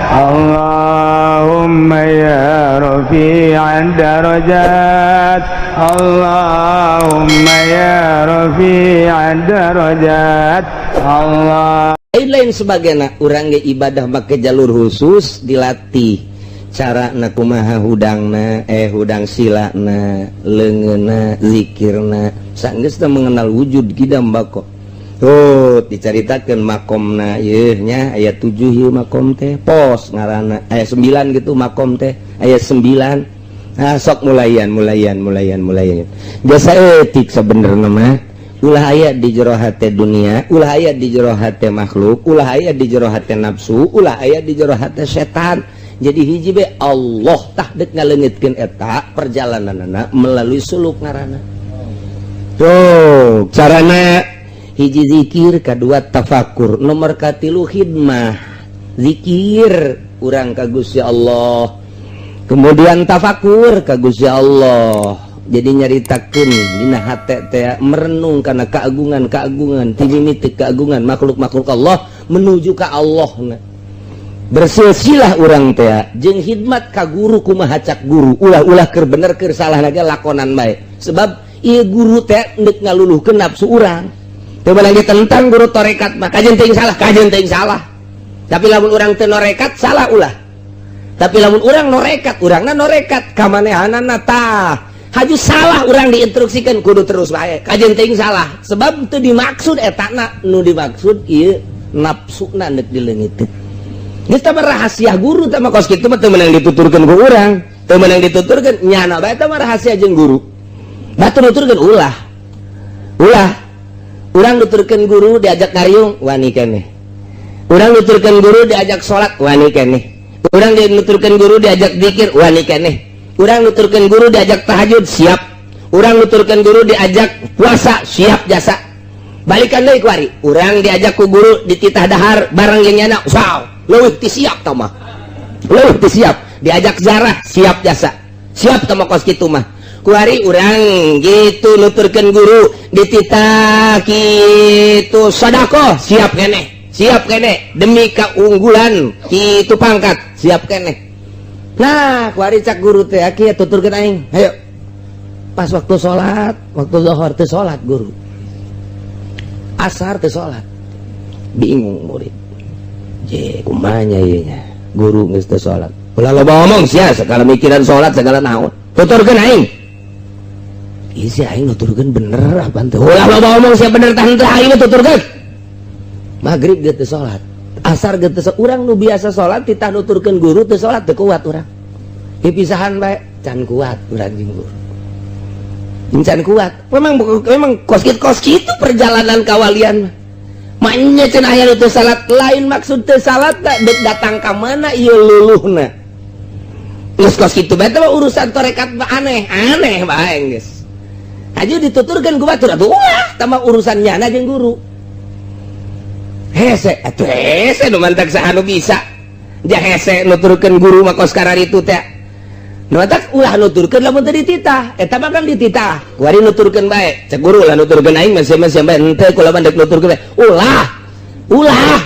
Allahumma ya rafi'ad darajat, Allahumma ya rafi'ad darajat, Allah. Lain sebagainya urang ge ibadah make jalur khusus dilatih cara na kumaha hudangna hudang silana leungeunna zikirna sanggeus teu mengenal wujud kidam bako. Tuh dicaritakeun makomna yeuh nya aya 7 ieu makom teh pos ngaranna aya 9 gitu makom teh aya 9. Nah sok mulayan biasa etik sebenarnya mah ulah aya di jero hate dunia, ulah aya di jero hate makhluk, ulah aya di jero hate nafsu, ulah aya di jero hate setan. Jadi hiji be Allah tah dek ngaleungitkeun eta perjalananna melalui suluk ngaranna. Tuh carana hiji zikir, kedua tafakur, nomor katilu khidmah zikir urang ka Gusti Allah, kemudian tafakur ka Gusti Allah. Jadi nyaritakeun dina hate teh merenung kana keagungan timimiti keagungan makhluk-makhluk Allah menuju ka Allahna. Bersilsilah urang teh jeung khidmat ka guru kumaha cak guru, ulah-ulah keur bener keur salah lagi lakonan bae. Sebab ieu guru teh endek ngaluluhkeun nafsu urang. Teu meunang ditentang guru tarekat mah kajen teuing salah. Tapi lamun urang teu norekat salah ulah. Tapi lamun urang norekat, urangna norekat ka manehanana tah haju salah urang diinstruksikan kudu terus bae kajen teuing salah sebab teu dimaksud etana nu dimaksud ieu nafsuna neuk dileungitkeun geus tah rahasia guru teh mah kos kitu mah teu meunang dituturkeun ku urang teu meunang dituturkeun nyana bae teh mah rahasia jeung guru batu nuturkeun ulah urang nuturkeun guru diajak ngariung wani keneh urang nuturkeun guru diajak salat wani keneh urang nuturkeun guru diajak zikir wani keneh urang nuturkeun guru diajak tahajud siap, urang nuturkeun guru diajak puasa siap jasa. Balikan deui ku ari, urang diajak ku guru dititah dahar barang yang nyana saw, leuwih ti siap tah mah. Leuwih ti siap, diajak zarah siap jasa. Siap tah mah kos kitu mah. Ku ari urang gitu nuturkeun guru dititah kitu sedekah siap keneh demi keunggulan kitu pangkat siap keneh. Nah, kuari cak guru teh aki tuturkeun aing. Hayo. Pas waktu salat, waktu zuhur teh salat guru. Asar teh salat. Bingung murid. Je, kumaha nya ieu nya? Guru geus teu salat. Ulah loba ngomong sia segala mikiran salat segala naon. Tuturkeun aing. Ieu si aing nuturkeun bener apa teu? Ulah loba ngomong sia bener tah henteu aing tuturkeun. Magrib geus teu salat. Asar gitu urang nu biasa salat ditah nuturkeun guru teu salat teu kuat urang. Dipisahan bae can kuat urang jeung guru. Can kuat. Memang kos kitu perjalanan kawalian mah. Manya cenah aya nu teu salat lain maksud teu salat dek datang ka mana ieu luluhna. Geus kos kitu bae teh urusan tarekat mah aneh bae geus. Aju dituturkeun ku batur atuh ulah tah urusan nyana jeung guru. Hese nu mantak sahanu bisa dia hese nuturkeun guru mah kos kararitu teh nu mantak ulah nuturkeun lamun teu dititah eta mah kan dititah kuari nuturkeun bae cek guru lah nuturkeun aing mah sia-sia bae henteu kula mah dek nuturkeun bae ulah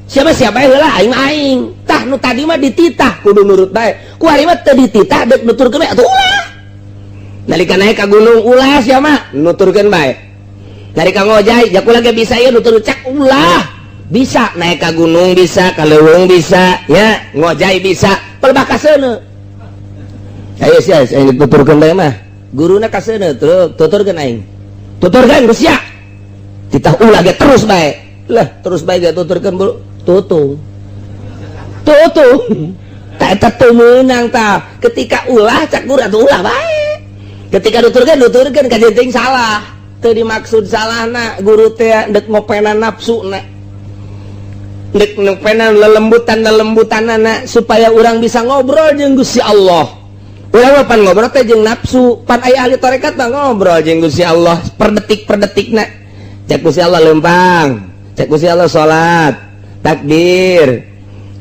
siapa bae heula aing tah nu tadi mah dititah kudu nurut bae kuari mah teu dititah dek nuturkeun bae atuh ulah nalika naik ka gunung ulah sia mah nuturkeun bae nalika ngojay jakula ge bisa ieu nutur cak ulah bisa naik ke gunung bisa ke leuweung bisa ya ngojay bisa pelbah kaseuneu ayo sia aing tuturkeun bae mah guruna kaseuneu tuturkeun aing tuturkeun geus sia ditah ulah ge terus bae lah terus bae ge tuturkeun bulu tutung tak eta teu meunang tah ketika ulah cak guru atuh ulah bae ketika nuturkeun kajen teuing salah teu dimaksud salahna guru teh dek ngopena nafsuna dek nupena lelembutan supaya orang bisa ngobrol jeung Gusti Allah. Urang mah pan ngobrol teh jeung nafsu, pan aya ahli tarekat mah ngobrol jeung Gusti Allah per detik-detikna. Cek Gusti Allah lempang, cek Gusti Allah salat, takbir.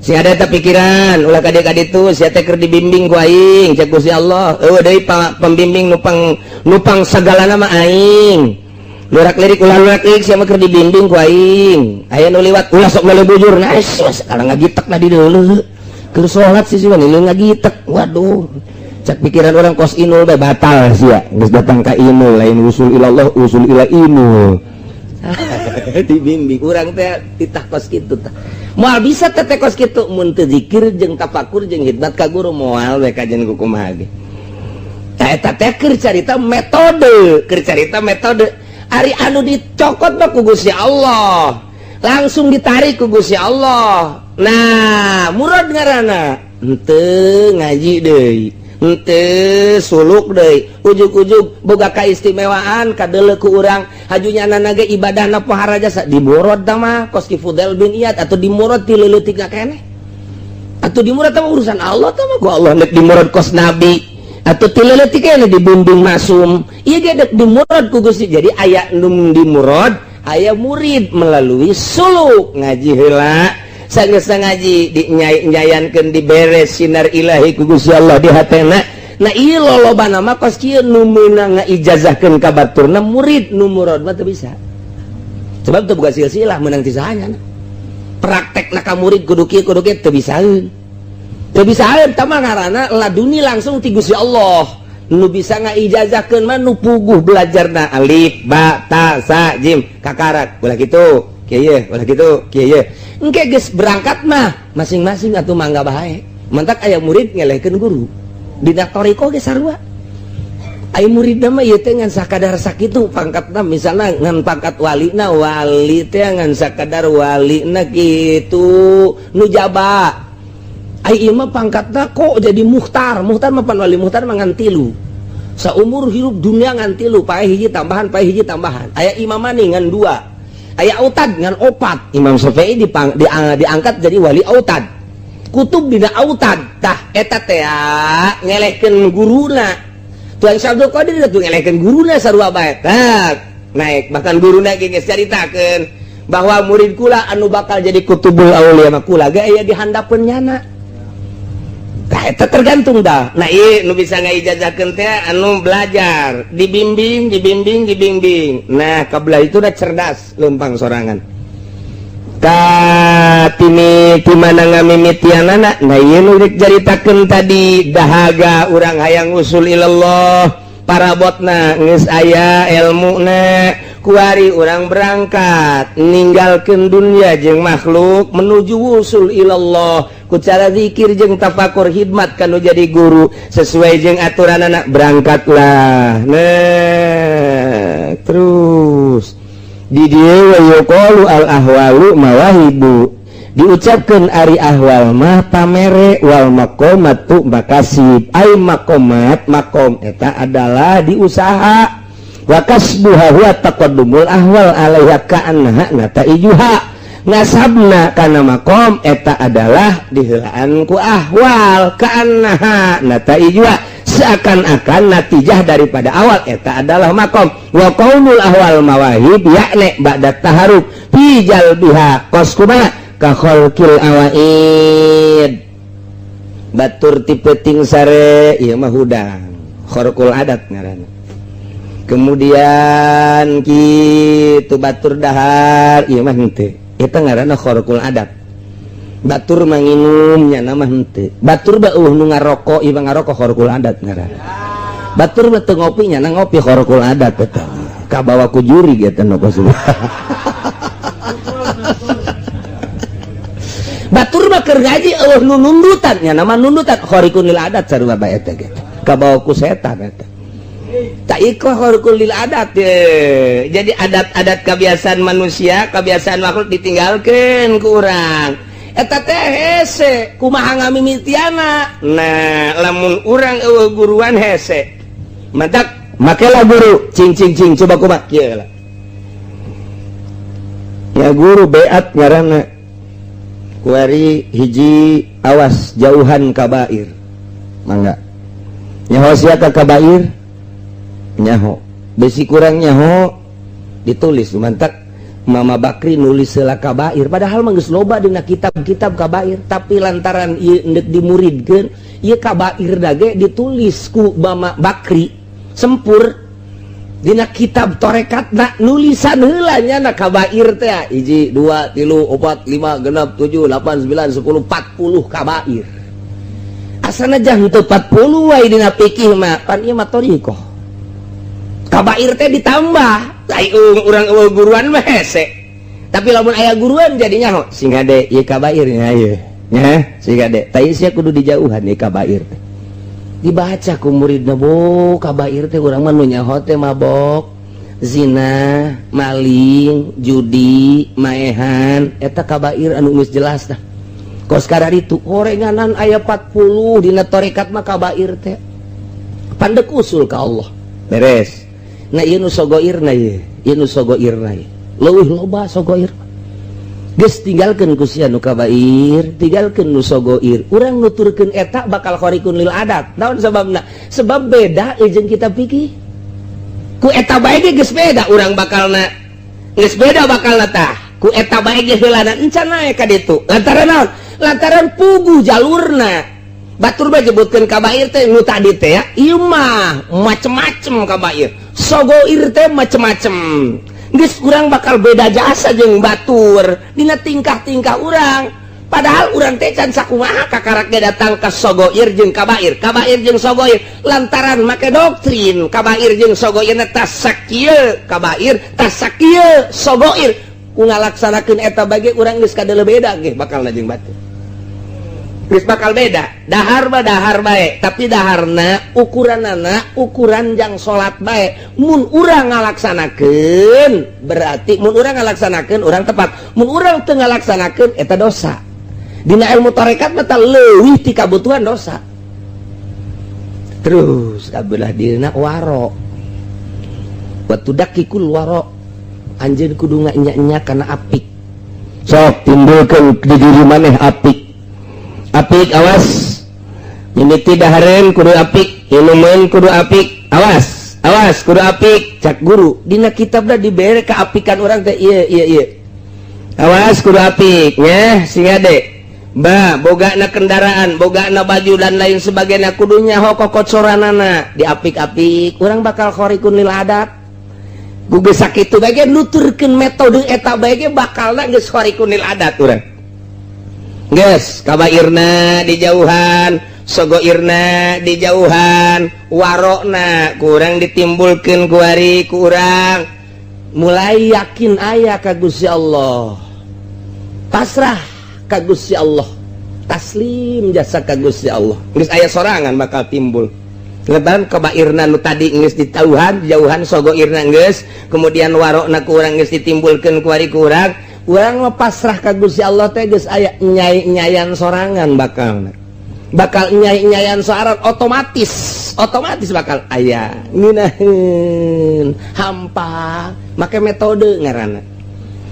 Si ada teh pikiran ulah ka ditu sia teh keur dibimbing ku aing, cek Gusti Allah. Eueuh deui pembimbing nupang sagalana mah aing. Lurak-lirik siapa keur dibimbing ku aing aya nu liwat ulah sok meuleuh bujur nah sekarang ngagitek na di deuleu Keur salat sih sih ngagitek. Waduh. Cak pikiran orang kos inul teh batal sia. Geus datang ka inul lain usul ilallah usul ila inul. Dibimbing urang teh titah kos kitu tah. Moal bisa teh kos kitu mun teu zikir jeung tafakur jeung khidmat ka guru moal we kajen kumaha ge. Eta teh keur carita metode, ari anu dicokot mah ku Gusti Allah. Langsung ditarik ku Gusti Allah. Nah, murad ngaranna henteu ngaji deui, henteu suluk deui, ujug-ujug boga kaistimewaan kadeuleu ku urang hajunyana ge ibadahna pohara jasa dimurad tah mah kos Ki Fudail bin Iyad atau dimurad ti leuleutikna keneh. Atuh dimurad tah urusan Allah tah mah ku Allah nek dimurad kos Nabi atau ti leuleutik keneh dibimbing masum. Ieu ge dek dimurad ku Gusti. Jadi aya nu dimurad, aya murid melalui suluk ngaji heula. Sanggeus ngaji dinyayankeun diberes sinar ilahi ku Gusti Allah di hatena. Nah ieu lolobana mah kos kieu nu meunang ngaijazahkeun ka baturna murid nu murad mah teu bisa. Sebab teu boga silsilah meunang ti sahanya. Praktekna ka murid kudu kieu teu bisaeun. Teu bisaeun tah mah ngaranna laduni langsung ti Gusti Allah. Nu bisa ngaijazahkeun mah nu puguh belajarna alif, ba, ta, sa, jim, kakarak. Ulah kitu, kieu ye, ulah kitu, kieu ye. Engke geus berangkat mah masing-masing atuh mangga bae. Mentak aya murid ngelehkeun guru. Dina toriko ge sarua. Aya muridna mah ieu teh ngan sakadar sakitu pangkatna, misalna ngan pangkat walina, wali teh ngan sakadar walina kitu nujaba. Ai ieu mah pangkatna kok jadi muhtar. Muhtar mah pan wali muhtar mah ngan 3. Saumur hirup dunia ngan 3, pae hiji tambahan, pae hiji tambahan. Aya imamani ngan 2. Aya autad ngan 4. Imam Syafi'i diangkat jadi wali autad. Kutub dina autad. Tah eta teh ngelehkeun guruna. Tuan Syabdul Qadir tuh ngelehkeun guruna sarua bae. Tah naik bahkan guruna ge geus caritakeun bahwa murid kula anu bakal jadi kutubul aulia mah kula ge aya di handapeun nyana. Tah eta tergantung dah. Nah ieu nu bisa ngaijazahkeun teh anu belajar, dibimbing. Nah kabelah itu udah cerdas lempang sorangan. Ka timi mana ngamimitianana. Nah ieu nu dicaritakeun tadi dahaga urang hayang usul ilallah, parabotna geus aya ilmuna, kuari urang berangkat ninggalkeun dunia jeung makhluk menuju usul ilallah ku cara zikir jeung tafakur khidmat kanu jadi guru sesuai jeung aturan anak berangkatlah. Nah terus di dieu wa yuqalu al ahwalu mawahibu, diucapkeun ari ahwal mah pamere, wal maqamatu makasib. Ai maqamat maqam eta adalah diusaha, wa kasbuha huwa taqaddumul ahwal alaiha ka'annaha nataijuha. Ngasabna kana maqam eta adalah diheulaan ku ahwal, ka'annaha nataijuha, seakan-akan natijah daripada awal eta adalah maqam. Wa qaulul ahwal mawahib yakni ba'da taharruf fi jalbiha qaskuba ka khalqil awaid. Batur tipe ting sare ieu mah hudang kharqul adat ngaranna. Kemudian kitu batur dahar ieu mah henteu, eta ngaranna kharqul adat. Batur manginum nya nama henteu. Batur beuh nu ngaroko ieu ngaroko kharqul adat ngaranna. Batur mah teu ngopi nya ngopi kharqul adat eta. Kabawa ku juri eta nu kosuh. Batur mah keur ngaji eueuh nu nundutan nya nama nundutan khariqul adat sarua bae eta ge. Kabawa ku setan eta. Tak ikut khariqul adat ye. Jadi adat-adat kebiasaan manusia, kebiasaan makhluk ditinggalkeun ku urang. Eta teh hese kumaha ngamimitiana. Nah, lamun urang eueuh guruan hese. Matak makelah guru cing coba kumaha kieu lah. Ya guru beat ngaranna. Kuari hiji awas jauhan kabair. Mangga. Nyaho sia ka kabair? Nyaho. Besi kurang nyaho ditulis mantak Mama Bakri nulis heula kabair, padahal mah geus loba dina kitab-kitab kabair, tapi lantaran ieu endek dimuridkeun, ieu kabair dage ditulis ku Mama Bakri sempur dina kitab torekatna nulisan heula nya na kabair teh 1 2 3 4 5 6 7 8 9 10 40 kabair. asana jang 40 wae dina fikih mah pan ieu mah thariqah kabair teh ditambah ai urang guruan mah hese tapi lamun aya guruan jadinya sing gade ieu kabair nya ieu nya sing gade tah sia kudu dijauhan ieu kabair teh dibaca ku muridna bo kabair teh urang mah nu nyaho teh mabok zina maling judi maehan eta kabair anu geus jelas tah kos karar itu horenganan aya 40 dina tarekat mah kabair teh pandek usul ka Allah beres. Nah ieu nu sogoirna ieu nu sogoirna leuwih loba sogoir geus tinggalkeun ku sia nu kabair tinggalkeun nu sogoir urang nuturkeun eta bakal khariqun lil adat naon sababna sebab beda jeung kita pikir ku eta bae ge geus beda urang bakalna geus beda bakalna tah ku eta bae ge heulana encan nae ka ditu lantaran naon lantaran puguh jalurna batur bae nyebutkeun kabair teh nu tadi teh ya ieu mah macem-macem kabair sogoir teh macem-macem geus urang bakal beda jasa jeung batur dina tingkah-tingkah urang padahal urang teh can sakumaha kakarak ge datang ka sogoir jeung kabair jeung sogoir lantaran make doktrin kabair jeung sogoirna tas sakieu kabair tas sakieu sogoir ku ngalaksanakeun eta bage urang geus kadele beda ge bakalna jeung batur geus bakal beda dahar mah dahar bae tapi daharna ukuranana ukuran jang salat bae mun urang ngalaksanakeun berarti mun urang ngalaksanakeun urang tepat mun urang teu ngalaksanakeun eta dosa dina ilmu tarekat mah tah leuwih ti kabutuhan dosa terus kabelah dina waro watu dakikul waro anjeun kudu nganya-nya kana apik sok timbulkeun di diri maneh apik apik awas mimiti dahareun kudu apik ilumeun kudu apik awas kudu apik cak guru dina kitabna dibere kaapikan urang teh ieu awas kudu apik nya sing ade ba bogana kendaraan bogana baju dan lain sebagainya kudu nyaho kokot soranana diapik-apik urang bakal khariqun lil adat guge sakitu bae nuturkeun metode eta bae bakalna geus khariqun lil adat urang geus kabairna dijauhan sogoirna dijauhan warokna kurang ditimbulkeun ku ari ku urang mulai yakin aya ka Gusti Allah pasrah ka Gusti Allah taslim jasa ka Gusti Allah geus aya sorangan bakal timbul leban kabairna nu tadi geus ditauhan dijauhan sogoirna geus kemudian warokna ku urang geus ditimbulkeun ku ari ku urang urang mah pasrah ka Gusti Allah teh geus aya nyai-nyayan sorangan bakal nyai-nyayan soaran otomatis bakal aya nginaheun hampa make metode ngaranna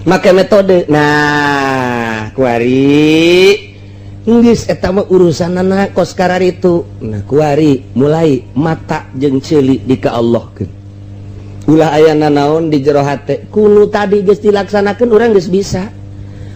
make metode nah kuari geus eta mah urusanana kos karar itu nah kuari mulai mata jeung ceuli di ka Allahkeun ulah ayana naon di jero hate kuno tadi geus dilaksanakeun urang geus bisa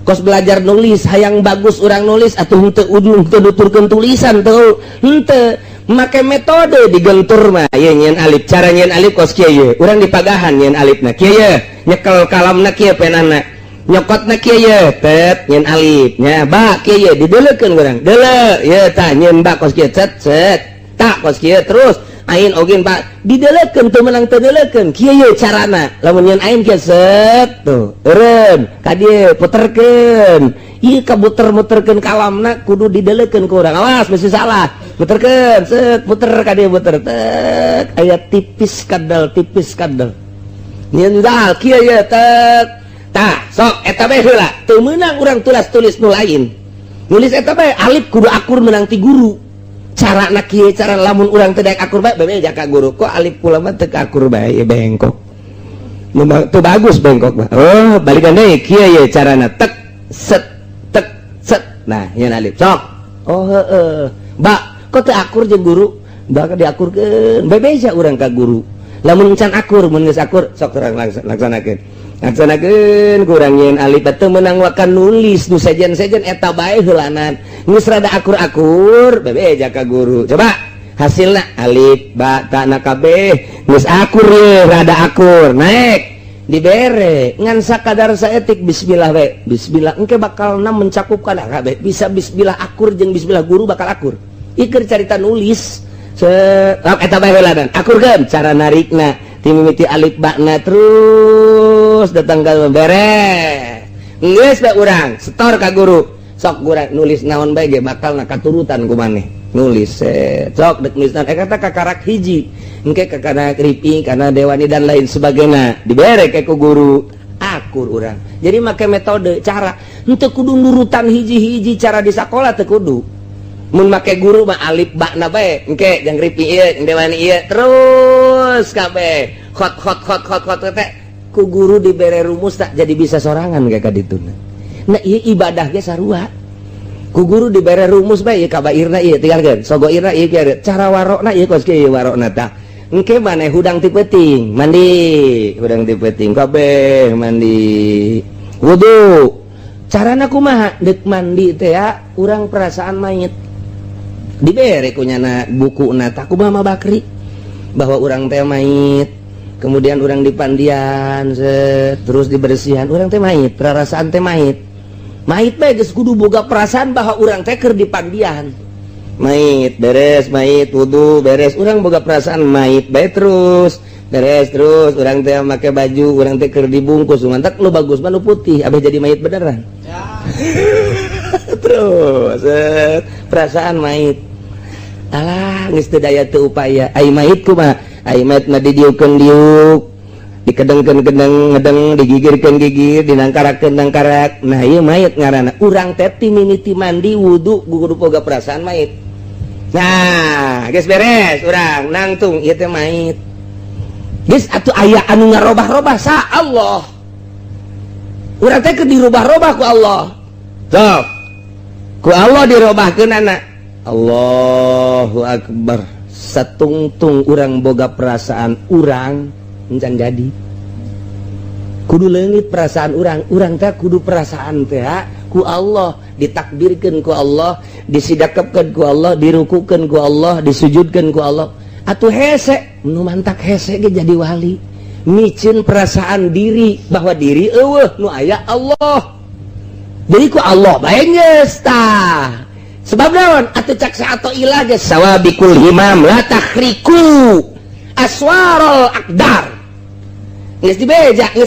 kos belajar nulis hayang bagus urang nulis atuh henteu ujung teu nuturkeun tulisan teu henteu make metode digentur mah ieu nyieun alif cara nyieun alif kos kieu ye urang dipagahan nyieun alifna kieu ye nyekel kalamna kieu penana nyokotna kieu ye tet nyieun alif nya ba kieu ye dideuleukeun urang deuleu ye tah nyieun ba kos kieu cet tak kos kieu terus ain ogen pak dideleukeun teu meunang teu deleukeun kieu ye carana lamun nyeun ain kieu set tuh eureun ka dieu puterkeun ieu kabuter-muterkeun kalamna kudu dideleukeun ku urang awas mesti salah puterkeun set puter ka dieu puter tek aya tipis kadal nyeun dal kieu ye tek tah sok eta bae heula teu meunang urang tulis nu lain nulis eta bae alif kudu akur meunang ti guru cara nak kieu cara lamun urang teu daek akur bae bebe ka guru kok alif kula mah teu akur bae bengkok teu bagus bengkok mah oh balikan deui kieu ye carana tek set nah yeun alif sok oh heueuh ba kok teu akur jeung guru bakal diakurkeun bebe ja urang ka guru lamun can akur mun geus akur sok urang laksanakeun kurang nyeun alif teu meunang wakan nulis nu sejen-sejen eta bae heulanan geus rada akur-akur bebe ja ka guru coba hasilna alif ba ta na kabeh geus akur ye rada akur naik dibere ngan sakadar saeutik bismillah we bismillah engke bakalna mencakupkan kabeh bisa bismillah akur jeung bismillah guru bakal akur Iker carita nulis eta bae heulanan akurkeun cara narikna ti mimiti alif bakna terus datang ka beres geus bae urang setor ka guru sok urang nulis naon bae ge bakal katurutan ku maneh nulis sok dek nulis eta kakarak hiji engke kana kripi kana dewani dan lain sebagainya dibere ke ku guru akur urang jadi make metode cara henteu kudu nurutan hiji-hiji cara di sakola teu kudu mun make guru mah alif bakna bae engke jang ripi ieu dewani ieu terus kabeh khot teh ku guru dibere rumus tak jadi bisa sorangan kayak kadituna nah ieu ibadah ge sarua ku guru dibere rumus bae ieu kabairna ieu tinggalkeun sogoirna ieu cara warokna ieu kos kieu warokna tah engke maneh hudang ti peuting mandi hudang ti peuting kabeh mandi wudu carana kumaha deuk mandi teh ya urang perasaan mayit dibere kunyana buku nata kumaha bakri bahwa orang teh mayit kemudian orang dipandian terus dibersihan orang teh mayit perasaan teh mayit bae geus kudu boga perasaan bahwa orang teh keur dipandian mayit beres mayit wudu beres orang boga perasaan mayit bae terus beres terus orang teh make baju orang teh keur dibungkus mantak nu bagus mah nu putih abis jadi mayit beneran ya. Terus perasaan mayit alah geus teu daya teu upaya ai mayit kumaha ai mayit mah didieukeun diuk dikedengkeun ngedeng digigirkeun gigir dinangkarakeun nangkarak nah ieu mayit ngaranna urang teh ti mimiti mandi wudu kudu boga perasaan mayit nah geus beres urang nangtung ieu teh mayit geus atuh aya anu ngarobah-robah sa Allah urang teh keur dirubah-robah ku Allah sok ku Allah dirobahkeun anak Allahu Akbar satungtung urang boga perasaan urang encan jadi kudu leungit perasaan urang teh kudu perasaan teh ku Allah ditakdirkeun ku Allah disidakepkeun ku Allah dirukukeun ku Allah disujudkeun ku Allah atuh hese nu mantak hese ge jadi wali micin perasaan diri bahwa diri eueuh nu aya Allah jadi ku Allah bae geus tah sebab naon atuh cak sa'ato ilah ge sawabikul himam la takhriku aswarul aqdar geus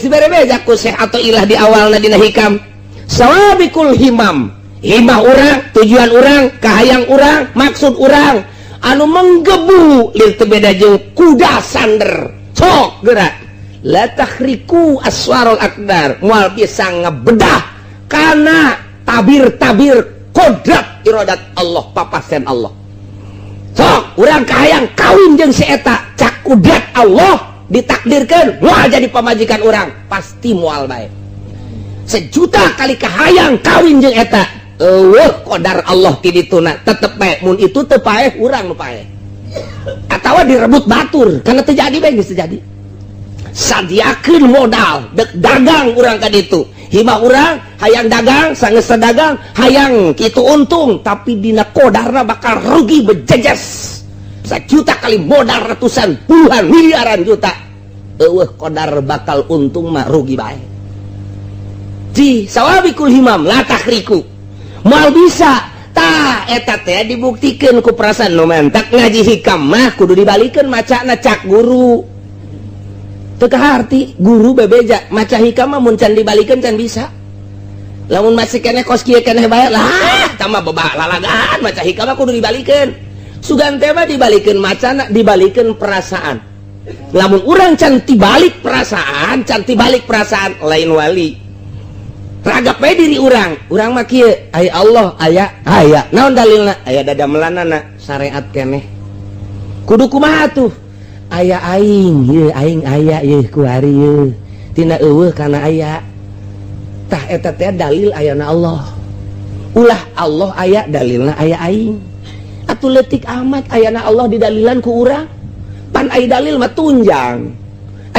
dibere beja ku Syekh Ato ilah di awalna dina hikam sawabikul himam himah urang tujuan urang kahayang urang maksud urang anu menggebu lil teu beda jeung kuda sander sok geura la takhriku aswarul aqdar moal bisa ngabedah kana tabir-tabir kodrat iradat Allah papasen Allah sok urang kahayang kawin jeung si eta cak kudrat Allah ditakdirkan moal jadi pamajikan orang pasti moal bae sejuta kali kahayang kawin jeung eta qadar Allah ti dituna tetep bae mun itu teu paeh urang nu paeh atawa direbut batur kana teu jadi bae geus teu jadi sadiakeun modal dek dagang urang ka ditu himah urang hayang dagang sangeus dagang hayang kitu untung tapi dina kodarna bakal rugi bejejes 1 juta kali modal ratusan puluhan miliaran juta eueuh kodar bakal untung mah rugi bae di sawabikul himam la takhriku moal bisa tah eta teh dibuktikeun ku perasaan nu mantak ngaji hikam mah kudu dibalikeun macana cak guru teu kaharti guru bebeja maca hikam mah mun can dibalikeun can bisa lamun masih keneh kos kieu keneh bae lah tah mah beba lalagaan maca hikam mah kudu dibalikeun sugan teh mah dibalikeun macana dibalikeun perasaan lamun urang can tibalik perasaan lain wali ragap bae diri urang mah kieu aya Allah aya naon dalilna aya dadamelanana syariat keneh kudu kumaha tuh aya aing ye aing aya ye ku ari ye tina eueuh kana aya tah eta teh dalil ayana Allah ulah Allah aya dalilna aya aing atuh leutik amat ayana Allah didalilan ku urang pan ai dalil mah tunjang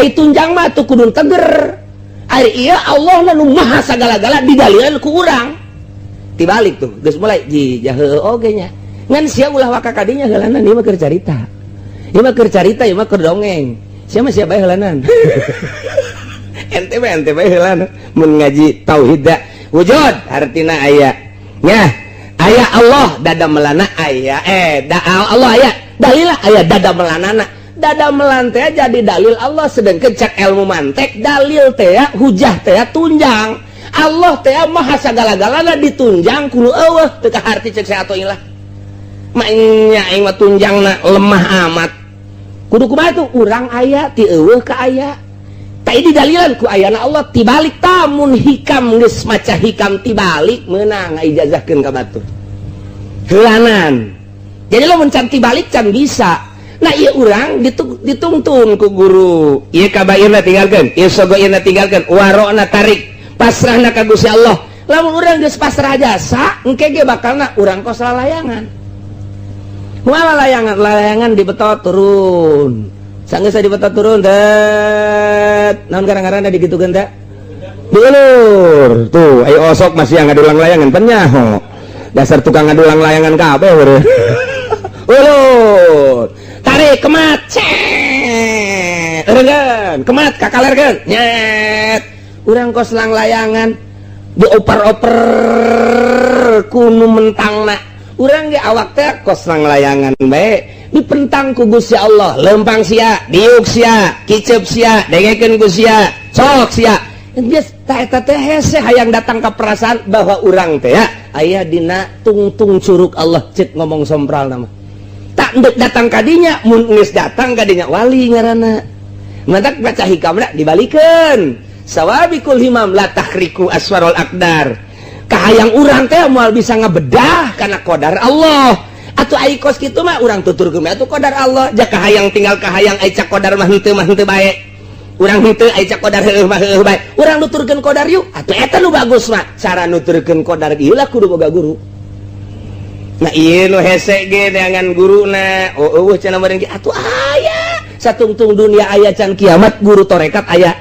ai tunjang mah tuh kudu teger ari ieu Allah nu maha sagala-gala didalilan ku urang tibalik tuh geus mulai jih heueuh oge nya ngan sia ulah waka kadinya heulana ieu mah keur carita ieu mah keur carita ieu mah keur dongeng sia mah sia bae heulanan ente bae heulana mun ngaji tauhid wujud artina aya nya aya Allah dada melana aya Allah aya dalil aya dada melanana dada melan teh jadi dalil Allah sedangkan cek ilmu mantek dalil teh hujah teh tunjang Allah teh maha sagala-galana ditunjang kudu eueuh teu kaharti cek saya atuh ilah nya aing mah tunjangna lemah amat kudu kumaha tuh urang aya ti eueuh ka aya tak ini dalilan ku ayana Allah tibalik tamun hikam geus maca hikam tibalik meunang ngaijazahkeun ka batur heulanan jadi lo mencan tibalik can bisa nah ieu urang ditungtun ku guru ieu kabairna tinggalkeun ieu sogoirna tinggalkeun warona tarik pasrahna ka Gusti Allah lamun urang geus pasrah jasa engke ge bakalna urang kos lalayangan mual layangan dibetot turun sanggeus dibetot turun det naon garang-garangna digitukeun teh diulur tuh aya osok masih yang ngadulang layangan penyaho dasar tukang ngadulang layangan kabeh we ulur tarik kemat eureun kemat kakalerkeun nyet urang kos lang layangan dioper-oper kunu mentangna urang ge awak teh kos lang layangan bae dipentang ku Gusti Allah lempang sia diuk sia kicep sia dengekeun ku sia sok sia geus ta eta teh hese hayang datang ka perasaan bahwa urang teh aya dina tungtung curug Allah cek ngomong sompral nama tak endek datang ka dinya mun geus datang ka dinya wali ngaranna matak baca hikamna dibalikeun sawabikul himam la tahriku aswarul aqdar kahayang urang teh moal bisa ngabedah kana qadar Allah atuh ai kos kitu mah urang tuturkeun atuh qadar Allah jak kahayang tinggal kahayang ai cak qadar mah henteu bae urang henteu ai cak qadar heueuh mah heueuh bae urang nuturkeun qadar yuk atuh eta nu bagus mah cara nuturkeun qadar ieu lah kudu boga guru nah ieu nu hese ge dengan guruna eueuh cenah meureun ge atuh aya satungtung dunia aya can kiamat guru torekat aya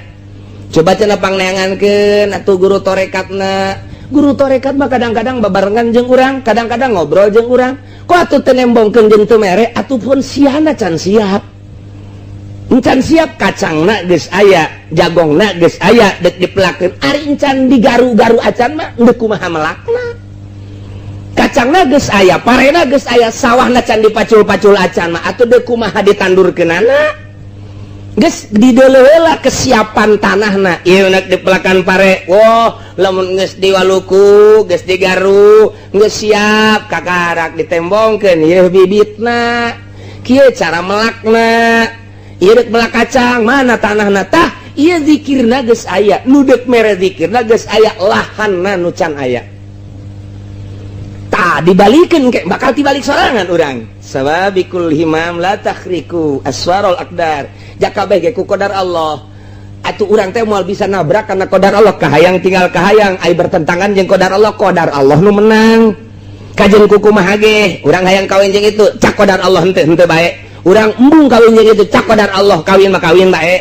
coba cenah pangneangankeun atuh guru torekatna guru torekat mah kadang-kadang babarengan jeung urang kadang-kadang ngobrol jeung urang kok atuh teu nembongkeun jeung teu mere atuh pun siana can siap encan siap kacangna geus aya jagongna geus aya dek dipelakeun ari encan digaru-garu acan mah deuk kumaha melakna kacangna geus aya parena geus aya sawahna can dipacul-pacul acan mah atuh deuk kumaha ditandurkeunana geus dideuleuh heula kesiapan tanahna ieu nak dipelakan pare woh lamun geus diwaluku geus digaru geus siap kakarak ditembongkeun ieu bibitna kieu cara melakna ieu deuk melak kacang mana tanahna tah ieu zikirna geus aya nu deuk mere zikirna geus aya lahanna nu can aya tah dibalikeun ke bakal dibalik sorangan urang sababikul himam la tahriku aswarul aqdar jakabeh ge ku qadar Allah atuh urang teh moal bisa nabrak kana qadar Allah kahayang tinggal kahayang ai bertentangan jeung qadar Allah nu menang kajen ku kumaha ge urang hayang kawin jeung itu cak qadar Allah henteu bae urang embung kawin jeung itu cak qadar Allah kawin mah kawin bae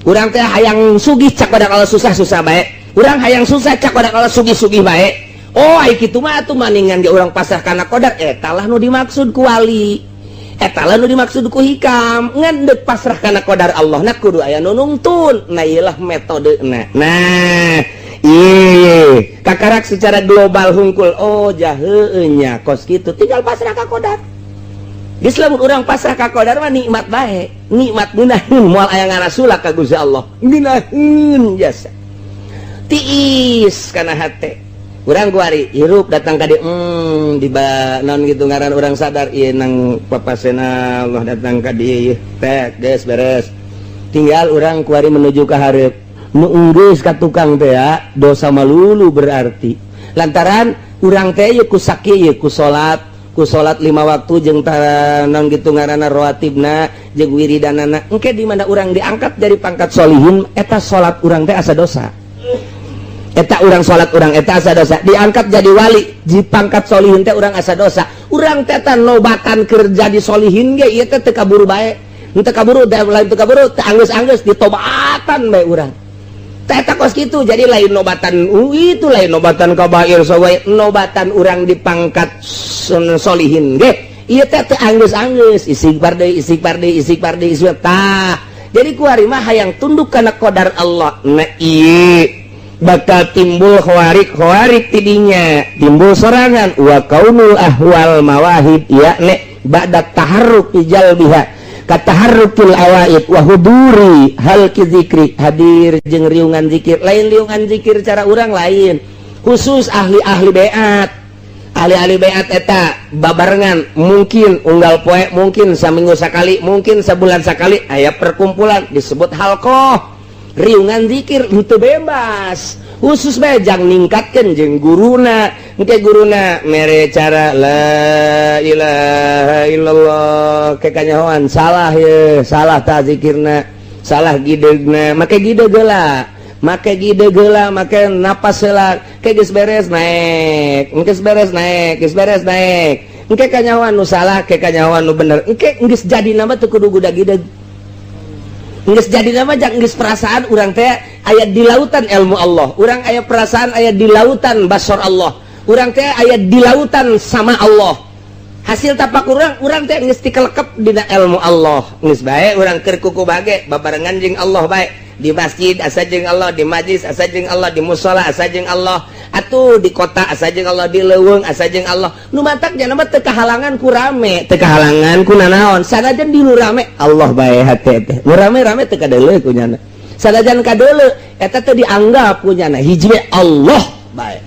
urang teh hayang sugih cak qadar Allah susah bae urang hayang susah cak qadar Allah sugih bae oh ai kitu mah atuh maningan ge urang pasrah kana qadar eta lah nu dimaksud ku wali eta lah nu dimaksud ku hikam ngan deuk pasrah kana qadar Allah na kudu aya nu nungtun nah ieu lah metodena nah ieu kakarak secara global hungkul oh jaheueuh nya kos kitu tinggal pasrah ka qadar geus lamun urang pasrah ka qadar mah nikmat bae nikmat ngeunaheun moal aya ngarasulak ka Gusti Allah ngeunaheun jasa tiis kana hate urang kuari hirup datang ka dieu di naon gitu ngaran urang sadar ieu nang papasena Allah datang ka dieu teh geus beres tinggal urang kuari menuju ka hareup nu enggeus ka tukang teh dosa malulu berarti lantaran urang teh ieu ku sakieu ku salat 5 waktu jeung naon gitu ngaranna rawatibna jeung wiridanana engke di mana urang diangkat dari pangkat sholihin eta salat urang teh asa dosa eta urang salat urang eta asa dosa diangkat jadi wali di pangkat solihin teh urang asa dosa urang teh nobatan kerja di solihin ge ieu teh teu kaburu bae henteu kaburu teh lain teu kaburu teh anggeus-anggeus ditobatan bae urang teh eta kos kitu jadi lain nobatan itu lain nobatan kabair sawae nobatan urang di pangkat solihin ge ieu teh teu anggeus-anggeus istighfar deui tah jadi kuari mah hayang tunduk kana qadar Allah nah ieu bakal timbul khawarik tidinya, timbul sorangan wa kaunul ahwal mawahib yakni ba'da taharruk ijal biha kataharrukil awaid wa huduri hal ki zikri hadir jeung riungan zikir lain riungan zikir cara urang lain khusus ahli-ahli beat ahli-ahli beat eta babarengan mungkin unggal poe mungkin saminggu sakali mungkin sabulan sakali aya perkumpulan disebut halqah riungan zikir itu bebas khusus bae jang ningkatkeun jeung guruna engke guruna mere cara la ilaha illallah ke kanyahoan salah ye salah ta zikirna salah gidegna make gideg heula make gideg heula make napas heula ke geus beres naek engke beres naek geus beres naek engke kanyahoan nu salah ke kanyahoan nu bener engke geus jadi nama teu kudu gudag gideg geus jadi nama jang geus perasaan urang teh aya di lautan ilmu Allah urang aya perasaan aya di lautan basar Allah urang teh aya di lautan sama Allah hasil tapak urang teh geus tikelekep dina ilmu Allah geus bae urang keur kuku bage babarengan jeung Allah bae di masjid asa jeung Allah di majlis asa jeung Allah di mushola asa jeung Allah atuh di kota asa jeung Allah di leuweung asa jeung Allah nu mantak nya mah teu kahalangan ku rame teu kahalangan ku nanaon sanajan di nu rame Allah bae hate teh nu rame-rame teu kadeuleu ku nya sanajan kadeuleu eta teh dianggap ku nya hiji Allah bae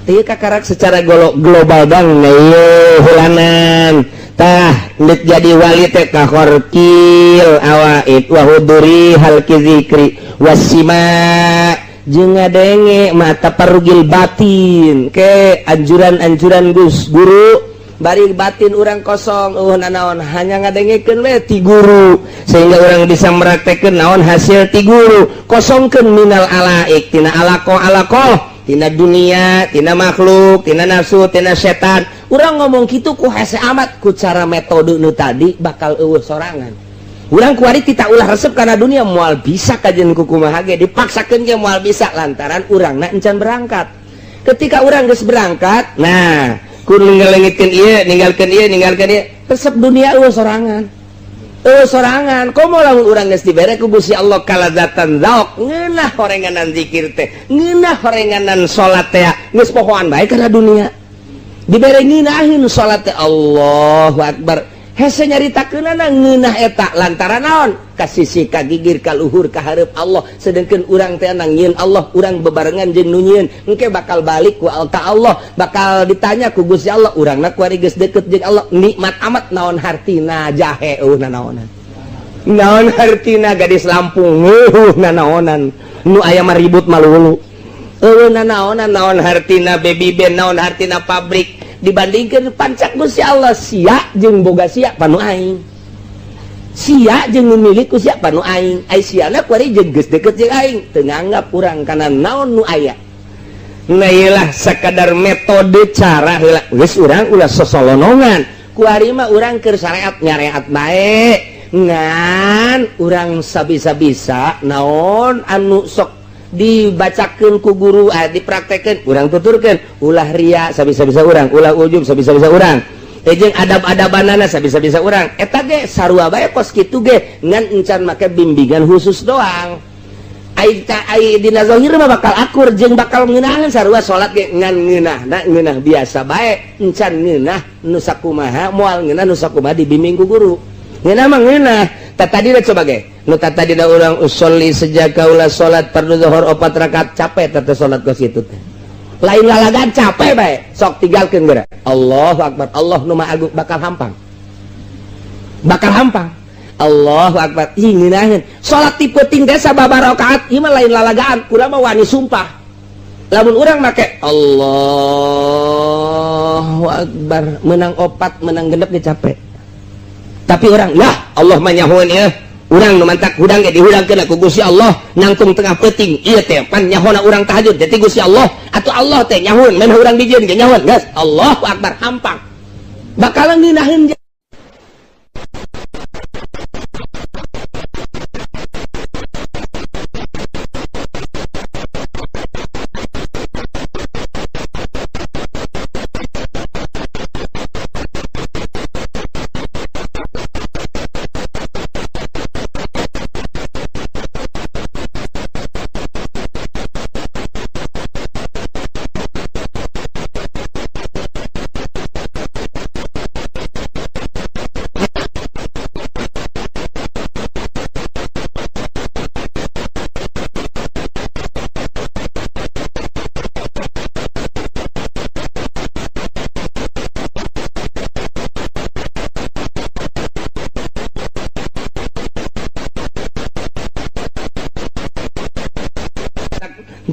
teu kakarak secara global bang ieu hulanan tah ndeuk jadi wali teh kahorkil awaid wa huduri hal ki zikri wasima jeung ngadenge mata parugil batin ke anjuran-anjuran Gus guru bari batin urang kosong nanaon hanya ngadengekeun we ti guru sehingga urang bisa meraktekeun naon hasil ti guru kosongkeun minal alaik tina alaqo tina dunia tina makhluk tina nafsu tina setan urang ngomong kitu ku hese amat ku cara metode nu tadi bakal eueuh sorangan urang kuari tita ulah resep karena dunia moal bisa kajen ku kumaha ge dipaksakeun ge moal bisa lantaran urangna encan berangkat ketika urang geus berangkat nah ku ninggalkeun ieu ninggalkeun ieu resep dunia eueuh sorangan sorangan komo lamun urang geus dibere ku Gusti Allah kaladzatan zauk ngeunah horenganan zikir teh ngeunah horenganan salat teh geus pohoan bae kana dunia dibere ngeunahin salat teh Allahu akbar hese nyaritakeunana ngeunah eta lantaran naon kasisi ka gigir ka luhur ka hareup Allah sedengkeun urang teh nangieun Allah urang bebarengan jeung nu nyieun engke bakal balik ku Allah bakal ditanya ku Gusti Allah urangna kuari geus deukeut jeung Allah nikmat amat naon hartina jahe nanaonan naon hartina gadis Lampung nanaonan nu aya mah ribut malulu nanaonan naon hartina baby band naon hartina pabrik dibandingkan pancak Gusti Allah sia jeung boga sia panu aing sia jeung milik ku sia panu aing ai siana kuari jeung geus deukeut jeung aing teu nganggap urang kana naon nu aya nah iyalah sakadar metode cara heula geus urang ulah sosolonongan kuari mah urang keur syariat nyareat bae ngan urang sabisa-bisa naon anu sok dibacakeun ku guru dipraktekeun urang tuturkeun ulah ria sabisa-bisa urang ulah ujub sabisa-bisa urang jeung adab-adabanana sabisa-bisa urang eta ge sarua bae kos kitu ge ngan encan make bimbingan khusus doang ai dina zahir mah bakal akur jeung bakal ngeunaheun sarua salat ge ngan ngeunah biasa bae encan ngeunah nu sakumaha moal ngeunah nu sakumaha dibimbing ku guru ngeunah mah ngeunah tadi coba ge nu tadi da urang usolli sejak kaula salat fardu zuhur 4 rakaat capek teh salat geus kitu teh lain lalagan capek bae sok tinggalkeun geura Allahu akbar Allah nu maha agung bakal hampang Allahu akbar ih ngeunaheun salat ti peuting teh sababa rakaat ieu mah lain lalagaan urang mah wani sumpah lamun urang make Allahu akbar menang 4 menang genep ge capek tapi orang lah Allah mah nyahoeun ieu urang nu mantak hudang ge dihudangkeun ku Gusti Allah nangtung tengah peuting ieu teh pan nyahona urang tahajud jadi Gusti Allah atuh Allah teh nyahoeun men urang dijieun ge nyahoeun geus Allahu akbar hampang bakalan ngeunaheun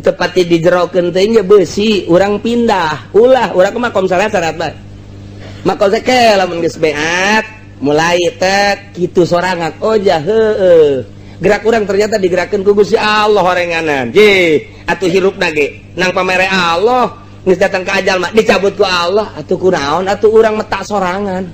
tepati dijerokeun teh nya beusi urang pindah ulah urang ke makom salat bae makom sake lamun geus beat mulai teh kitu sorangan oh jah heueuh gerak urang ternyata digerakkeun ku Gusti Allah horenganan je atuh hirupna ge nang pamere Allah geus datang ka ajal mah dicabut ku Allah atuh kunaon atuh urang meta sorangan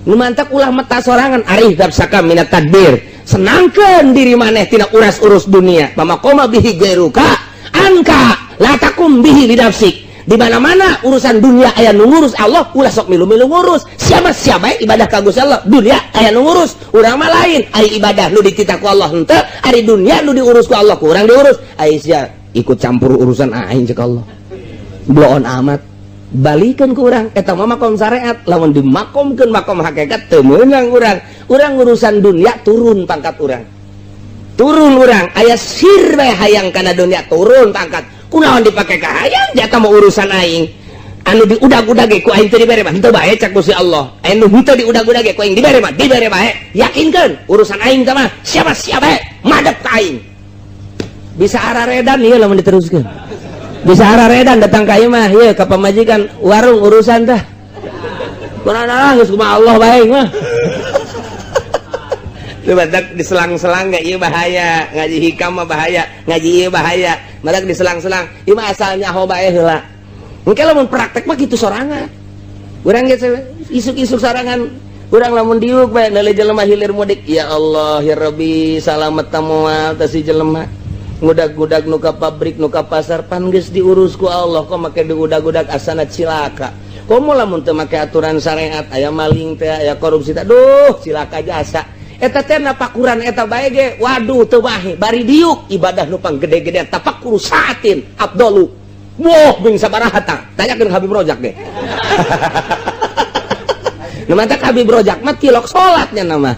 nu mantak ulah meta sorangan arif nafsaka minat tadbir senangkeun diri maneh tina uras-urus dunia pamakoma bihi gairuka anka la takum bihi lidafsik di mana-mana urusan dunia aya nu ngurus Allah ulah sok milu-milu ngurus siapa ibadah ka Gusti Allah dunia aya nu ngurus urang mah lain ari ibadah nu dititah ku Allah henteu ari dunia nu diurus ku Allah ku urang diurus ai sia ikut campur urusan aing cek Allah bloon amat balikeun ku urang eta mah makom syariat lamun dimakomkeun makom hakikat teu meunang urang urusan dunia turun pangkat urang aya sir we hayang kana dunia turun pangkat kunaon dipake ka hayang jata mau urusan aing anu diudag-udag ge ku aing teu dibere mah henteu bae cak Gusti Allah anu henteu diudag-udag ge ku aing dibere bae yakinkeun urusan aing teh mah siapa madep ka aing bisa araredan ieu lamun diteruskeun bisa araredan datang ka ieu mah ieu ka pamajikan warung urusan teh kunaon geus kumaha Allah bae mah badak diselang-selang nggak iya bahaya ngaji hikam mah bahaya ngaji iya bahaya badak diselang-selang ieu mah asalnya nyaho bae heula engke lamun praktek mah kitu sorangan urang ge isuk-isuk sorangan urang lamun diuk bae neuleuh jelema hilir mudik ya Allah ya Rabbi salamet tamoal teh si jelema ngudag-ngudag nu ka pabrik nu ka pasar pan geus diurus ku Allah kok make diudag-udag asana cilaka komo lamun teu make aturan syariat aya maling teh aya korupsi teh duh cilaka jasa eta teh napakuran eta bae ge waduh teu bae bari diuk ibadah nu panggede-gedean tapakur saatin afdalu woh bing sabaraha tah tanyakeun Habib Rojak ge nu mah Habib Rojak mah tilok salatnya nama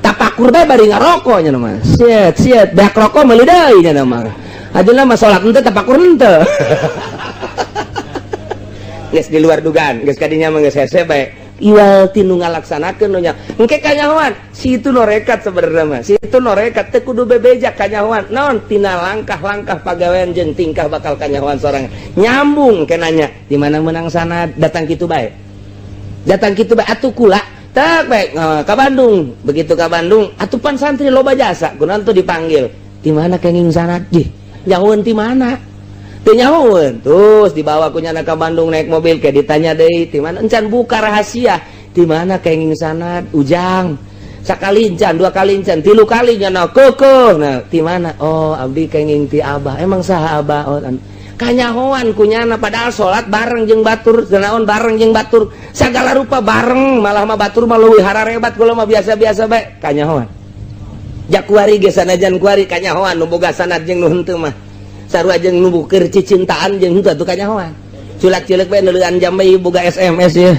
tapakur bae bari ngaroko nya nama siet beak rokok meuli deui nya nama ajeuna mah salat henteu tapakur henteu geus di luar dugaan geus kadinya mah geus hese bae iwal tinu ngalaksanakeun nya engke kanyahoan si itu norekat sebenarnya mah si itu norekat teu kudu bebejak kanyahoan naon tina langkah-langkah pagawean jeung tingkah bakal kanyahoan sorang nyambung kenanya di mana menang sana datang kitu bae atuh kula tak bae ka Bandung begitu ka Bandung atuh pan santri loba jasa kunaon tuh dipanggil di mana kenging sanad jih nyahoeun ti mana nyahoeun terus dibawa ku nyana ka Bandung naik mobil kayak ditanya deui di mana encan buka rahasia di mana kenging sanad ujang sakali encan dua kali encan tilu kali nyana keukeun nah di mana oh abdi kenging ti abah emang saha abah oh kanyahoan ku nyana padahal salat bareng jeung batur naon bareng jeung batur sagala rupa bareng malah mah batur mah leuwih hararebat kula mah biasa-biasa bae kanyahoan jak kuari ge sanajan kuari kanyahoan nu boga sanad jeung nu henteu mah sarua jeung nu keur cicintaan jeung henteu atuh kanyahoan culak-culak bae neuleuan jam bae boga SMS ya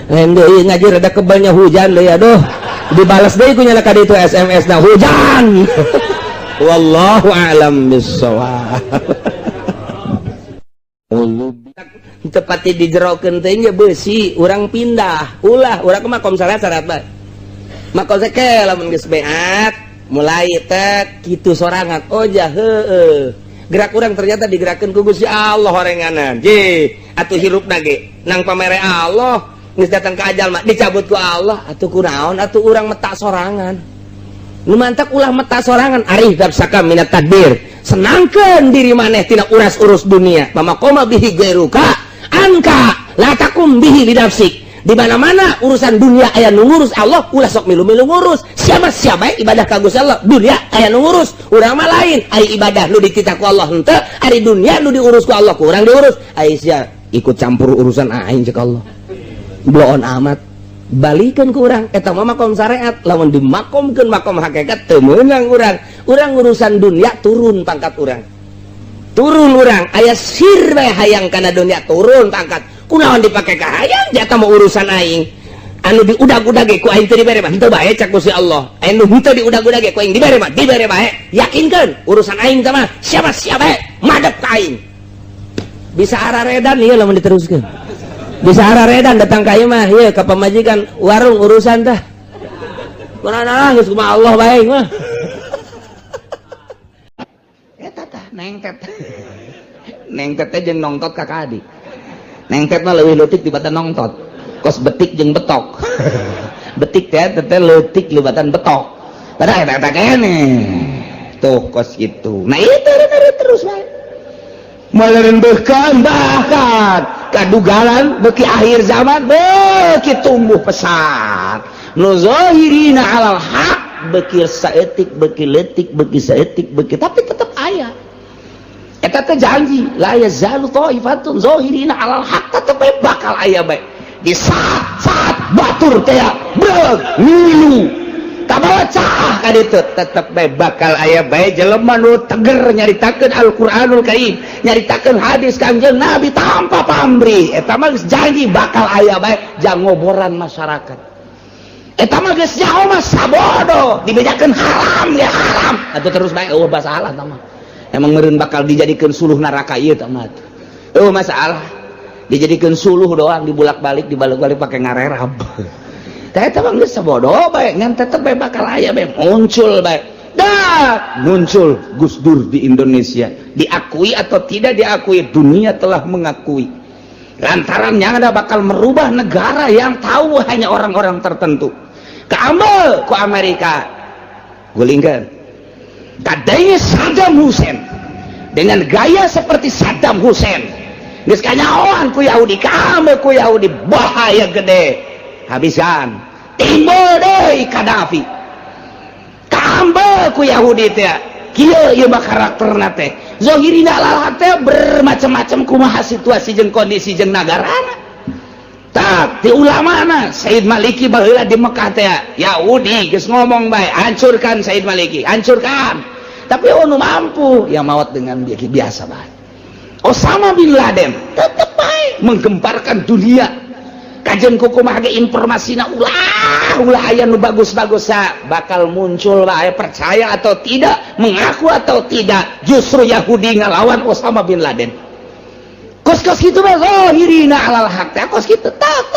lain deui ngaji rada kebalnya hujan deui aduh dibales deui ku nyana ka ditu SMS na hujan wallahu a'lam bissawab tepati dijerokeun teh nya beusi urang pindah ulah urang mah makom salat bae makom sake lamun geus beat mulai teh kitu sorangan oh jah heueuh gerak urang ternyata digerakkeun ku Gusti Allah horenganan je atuh hirupna ge nang pamere Allah geus datang ka ajal mah dicabut ku Allah atuh kunaon atuh urang meta sorangan nu mantak ulah meta sorangan arif nafsaka minat tadbir senangkeun diri maneh tina uras-urus dunia pamakoma bihi gairuka anka la takum bihi lidafsik di mana-mana urusan dunia aya nu ngurus Allah ulah sok milu-milu ngurus siapa ibadah ka Gusti Allah dunia aya nu ngurus urang mah lain ai ibadah nu dititah ku Allah henteu ari dunia nu diurus ku Allah ku urang diurus ai sia ikut campur urusan aing cek Allah bloon amat balikeun ku urang eta mah makom syariat lamun dimakomkeun makom hakikat teu meunang urang urusan dunia turun pangkat urang aya sir we hayang kana dunia turun pangkat kunaon dipake ka hayang jata mau urusan aing anu diudag-udag ge ku aing teu dibere mah henteu bae cak Gusti Allah anu henteu diudag-udag ge ku aing dibere bae yakinkeun urusan aing teh mah siapa madep ka aing bisa araredan ieu lamun diteruskeun bisa araredan datang ka ieu mah ieu ka pamajikan warung urusan teh kunaon geus kumaha Allah bae mah eta tah nengtet nengtet jeung nongtot kakak adik. Nengtet mah leuwih leutik dibatan nongtot. Kos betik jeung betok. Betik teh leutik libatan betok. Padahal eta kene. Tuh kos gitu. Nah itu terus bae. Maleun bahkan kadugalan beki akhir zaman beki tumbuh pesat. Nu zahirina alal haq beki saeutik beki leutik beki saeutik beki tapi tetep aya. Eta teh janji la yazalu taifatun zahirina alal haq tetep bakal aya bae. Di saat batur teh breug ngilu kabawa cah ka ditu tetep bae bakal aya bae jelema nu teger nyaritakeun Al-Qur'anul Karim, nyaritakeun hadis Kangjeng Nabi tanpa pamrih. Eta mah geus janji bakal aya bae jang ngoboran masyarakat. Eta mah geus nyaho mah sabodo, dibejakeun haram ya haram. Atuh terus bae eueuh masalah tah mah. Emang meureun bakal dijadikeun suluh neraka ieu tah mah. Eueuh masalah. Dijadikeun suluh doang dibulak-balik dibalik-balik pake ngarerab. Tah eta mah geus sabodo bae ngan tetep bae bakal aya bae muncul bae. Dah muncul Gus Dur di Indonesia. Diakui atau tidak diakui, dunia telah mengakui. Lantarannya ada bakal merubah negara yang tahu hanya orang-orang tertentu. Keambil ku Amerika. Gulingkan. Kadangnya Saddam Hussein dengan gaya seperti Saddam Hussein. Geus kanyahoan ku Yahudi, keambil ku Yahudi bahaya gede. Habisan timbul deui Qaddafi kambal ku Yahudi teh kieu ieu mah karakterna teh zahirina alal teh bermacam-macam kumaha situasi jeung kondisi jeung nagarana tah ti ulamana Said Maliki baheula di Mekah teh Yahudi geus ngomong bae hancurkan Said Maliki hancurkan tapi anu mampu yang maut dengan biasa bae Osama bin Laden tetep bae menggemparkan dunia kajian kukumaha ge informasina ulah aya nu bagus-bagus bakal muncul bae percaya atau tidak mengaku atau tidak justru Yahudi ngalawan Osama bin Laden kos-kos kitu mah zahirina alal haq teh kos kitu tak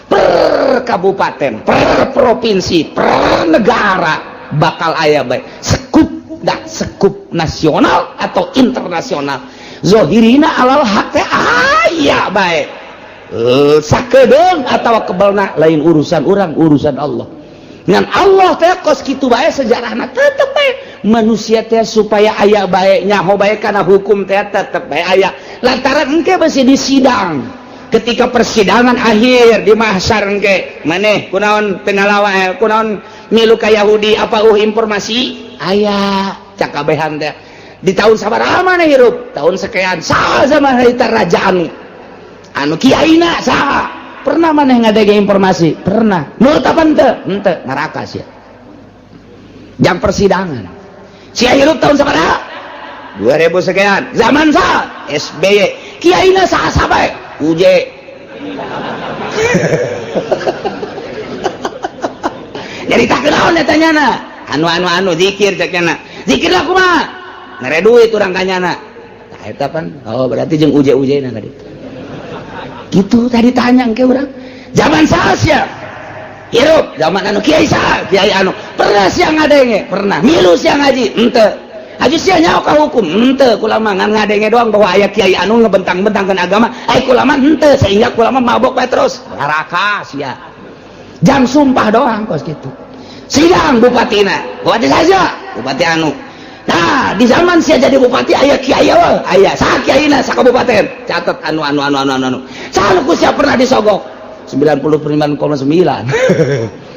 per kabupaten per provinsi per negara bakal aya bae sekup nasional atau internasional zahirina alal haq teh aya bae sakedeung atawa kebelna lain urusan urang urusan Allah dengan Allah teh kos kitu bae sejarahna tetep bae manusia teh supaya aya bae nyaho bae kana hukum teh tetep bae aya lantaran engke masih di sidang ketika persidangan akhir di mahsyar engke maneh kunaon penalawa kunaon milu ka Yahudi apa informasi aya cakabehan teh di tahun sabaraha maneh hirup tahun sekian saha zaman harita rajaan anu kiaina saha pernah maneh ngadege informasi pernah menurut apa ente neraka sia jam persidangan sia hirup tahun sabaraha 2000 sekian zaman saha SBY kiaina saha bae UJ jadi tak kenaon eta nyana anu zikir cek nyana zikir lah kumaha ngere duit urang kanyana tah eta pan oh berarti jeung UJ na tadi gitu tadi tanya ke orang zaman saha hirup zaman anu kiai saha kiai anu pernah sia ngadenge pernah milu sia ngaji henteu haji sia nyaho ka hukum henteu kulama ngan ngadenge doang bahwa aya kiai anu ngebentang-bentangkeun agama ai kulama henteu sehingga kulama mabok bae terus neraka sia jam sumpah doang kos gitu sidang bupatina bupati saja bupati anu nah di zaman sia jadi bupati aya kiai eueuh aya saha kiaina sakabupaten catet anu saha ku sia pernah disogok 99,9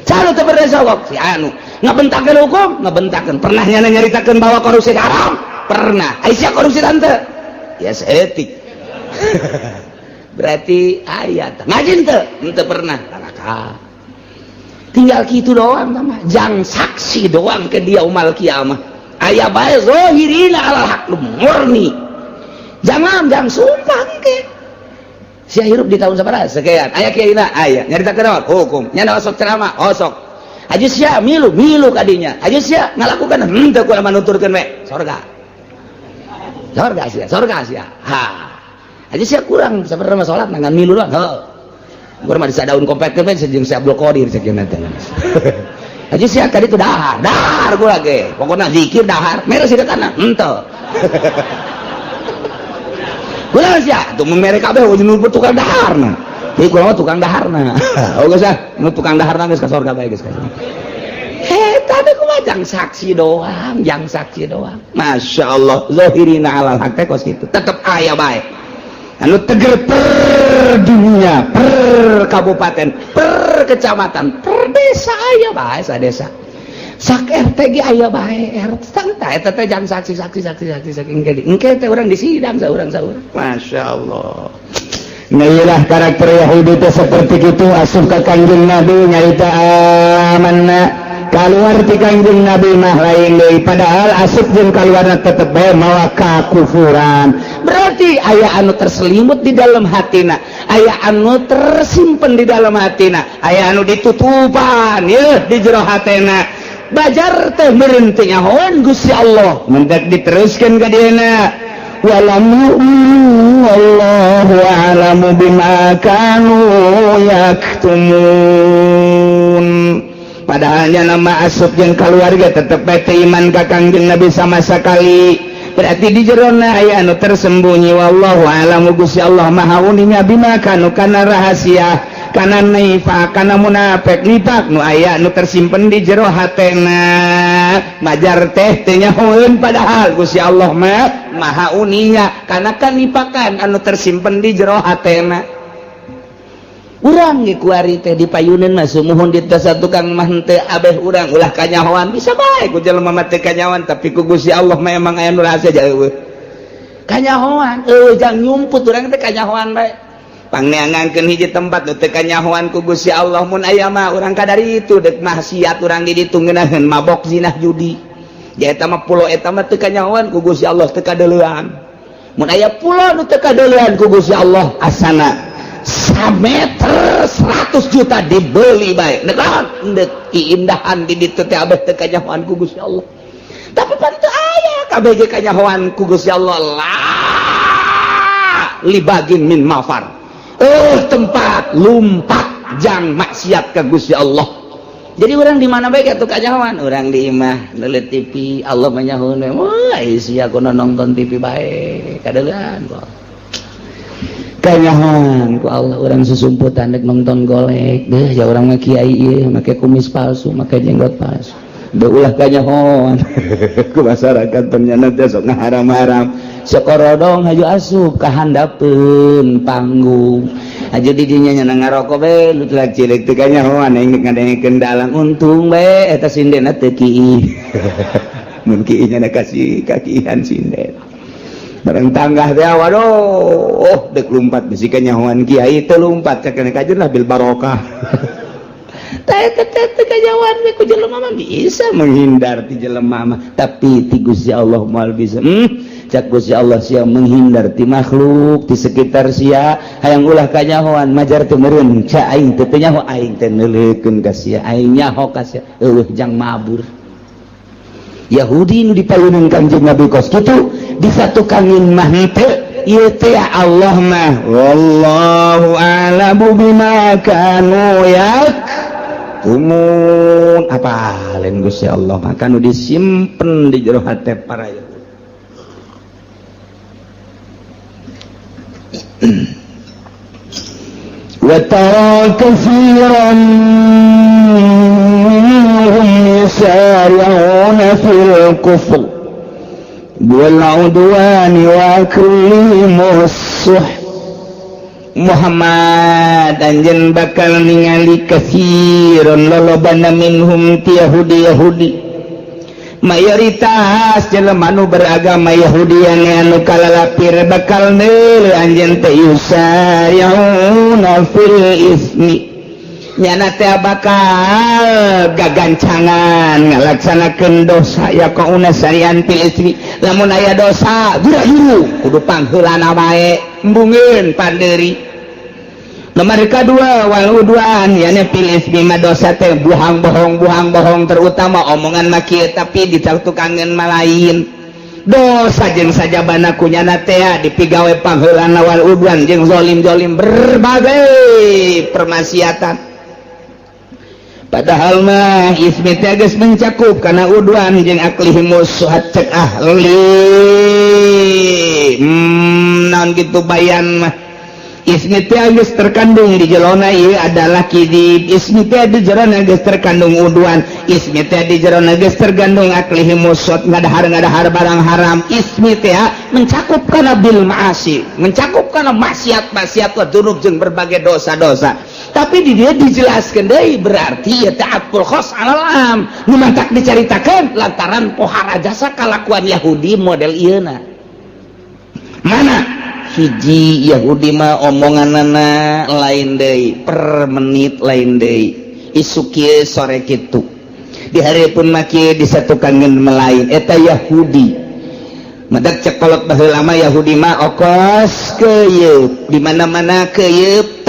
saha teu pernah disogok si anu ngabentakeun hukum ngabentakeun pernah nyaritakeun bahwa korupsi haram pernah ai sia korupsi tante ya etik berarti aya ngaji teu pernah neraka tinggal kitu doang mah jang saksi doang ke dia umal kiamah aya bae zahirina alal haq murni jangan sumpah ke sia hirup di tahun sabaraha sekian aya kiaina aya nyaritakeun naon hukum nya osok ceramah osok aja sia milu kadinya aja sia ngalakukan henteu ku mah nuturkeun we surga sia ha aja sia kurang sabarema salat ngan milu lah heuh gua mah disadaun kompeten we jeung si Abdul Qadir cek teh aja sia tadi itu dahar gue lagi pokoknya zikir dahar merah sih dekana henteu kunaon sia tuh merek kabeh nu tukang daharna ieu kunaon tukang daharna geus nu tukang daharna geus ka surga bae geus ka tapi kumaha jang saksi doang Masya Allah zahirina alal haq teh kos kitu tetep aya bae anu teger per dunia per kabupaten per kecamatan per desa aya bae sadesa sak RT ge aya bae RT santai eta teh jang saksi engke teh urang disidang saurang Masya Allah. Nah iyalah karakter Yahudi teh seperti itu asup ka Kanjeng Nabi nyarita amanna keluar ti Kanjeng Nabi mah lain deui padahal asup jeung kaluarna tetep bae mawa kakufuran berarti aya anu terselimut di dalam hatina aya anu tersimpen di dalam hatina aya anu ditutupan ya di jero hatena bajar teh meureun teh nyahoan Gusti Allah mendak diteruskeun ka dieuna walam yu'minu wallahu a'lamu bima kanu yaktumun padahalnya nama asup jeung keluarga tetep bae iman ka Kanjeng Nabi sama sekali berarti di jerona aya anu tersembunyi wallahu a'lamu Gusti Allah maha uninya bima kanu kana rahasia kana nifaq kana munafik nifaq nu aya nu tersimpen di jero hatena majar teh teu nyahoeun padahal Gusti Allah mah maha uninya kana kanipakan anu tersimpen di jero hatena urang ge kuari teh dipayuneun mah sumuhun di teh tukang mah teu abeh urang ulah kanyahoan bisa bae ku jelema mah teu kanyahoan tapi ku Gusti Allah mah emang aya nu rahasia eueuh kanyahoan jang nyumput urang teh kanyahoan bae pangneangankeun hiji tempat nu teu kanyahoan ku Gusti Allah mun aya mah urang kadari itu dek maksiat urang di ditu ngeunaheun mabok zinah judi ya eta mah pulo eta mah teu kanyahoan ku Gusti Allah teu kadeulean mun aya pulo nu teu kadeulean ku Gusti Allah asana sameter 100 juta dibeli bae negaan dek keindahan di ditu teh abeh teu kanyahoan ku Gusti Allah tapi pan teu aya kabeh ge kanyahoan ku Gusti Allah la libagin min mafar tempat lumpat jang maksiat ke Gusti Allah jadi orang di mana baik atuh kanyahoan orang di imah neuleut TV Allah menyahoeun wah sia kuno nonton TV bae kadeulean kok kanyahoan ku Allah orang susumputan dek nonton golek deh ya orang mah kiai ieu make kumis palsu make jenggot palsu deu ulah kanyahoan ku masyarakat ternyata teh sok ngaharam-haram sekorodong haju asup kahandapeun panggung haju di dinya nya ngarokok bae lu telah cilik teu kanyahoan engke ngadengekeun dalang untung bae eta sindena teu kieu mun kieu nya kasih kakihan sinden bareng tanggah teh waduh dek lumpat bisi kanyahoan kiai teu lumpat cakena kajeun lah bil barokah teh kanyahoan we ku jelema mah bisa menghindar ti jelema mah tapi ti Gusti Allah moal bisa cak Gusti Allah sia menghindar ti makhluk di sekitar sia hayang ulah kanyahoan majar teu meureun ca aing teu nyaho aing teh neuleukeun ka sia aing nyaho ka sia eueuh jang mabur Yahudi nu dipayuneun Kanjeng Nabi kos kitu di satu kangin mah teu ieu teh Allah mah wallahu a'lamu bima kanu yaktumun apalen Gusti Allah mah kanu disimpen di jero hate para Yahudi وَتَرَى كَثِيرًا مِّنْهُمْ يُسَارِعُونَ فِي الْكُفْرِ وَالْعُدْوَانِ وَأَكْلِهِمُ السُّحْتَ Muhammad anjeun bakal ningali katsiron lolobana minhum ti Yahudi mayoritas jelema nu beragama Yahudi anu kalalapir bakal neuleuh anjeun teh yusari'una fil ismi nyana teh bakal gagancangan ngalaksanakeun dosa ya kauna sarian fil ismi lamun aya dosa buru-buru kudu pangheulana bae embungeun pandeuri nomor kedua wal udwan yana pilih bima dosa teh buang bohong terutama omongan maki tapi ditukangkeun malain dosa jeung sajabana kunyana teh dipigawe pangheulana wal udwan jeung zalim berbagai permaksiatan padahal mah ismi teh geus mencakup kana udwan jeung aklihimus suhat cek ahli naon kitu bayan mah ismi teh geus terkandung di jelona ieu adalah kidib ismi teh di jerona geus terkandung udwan ismi teh di jerona geus terkandung aklihimus suhat ngadahar barang haram ismi teh mencakup kana bil ma'asi mencakup kana maksiat wa dzunub jeung berbagai dosa-dosa tapi di dia dijelaskan deui berarti ya ta'aqqul khos alam nu mantak dicaritakeun lantaran pohara jasa kalakuan Yahudi model ieuna mana hiji Yahudi mah omonganana lain deui per menit lain deui isu kieu sore kitu di hareupeun mah kieu disatukankeun melain eta Yahudi madak cekolot baheula mah Yahudi mah okos keuyeub di mana-mana keuyeub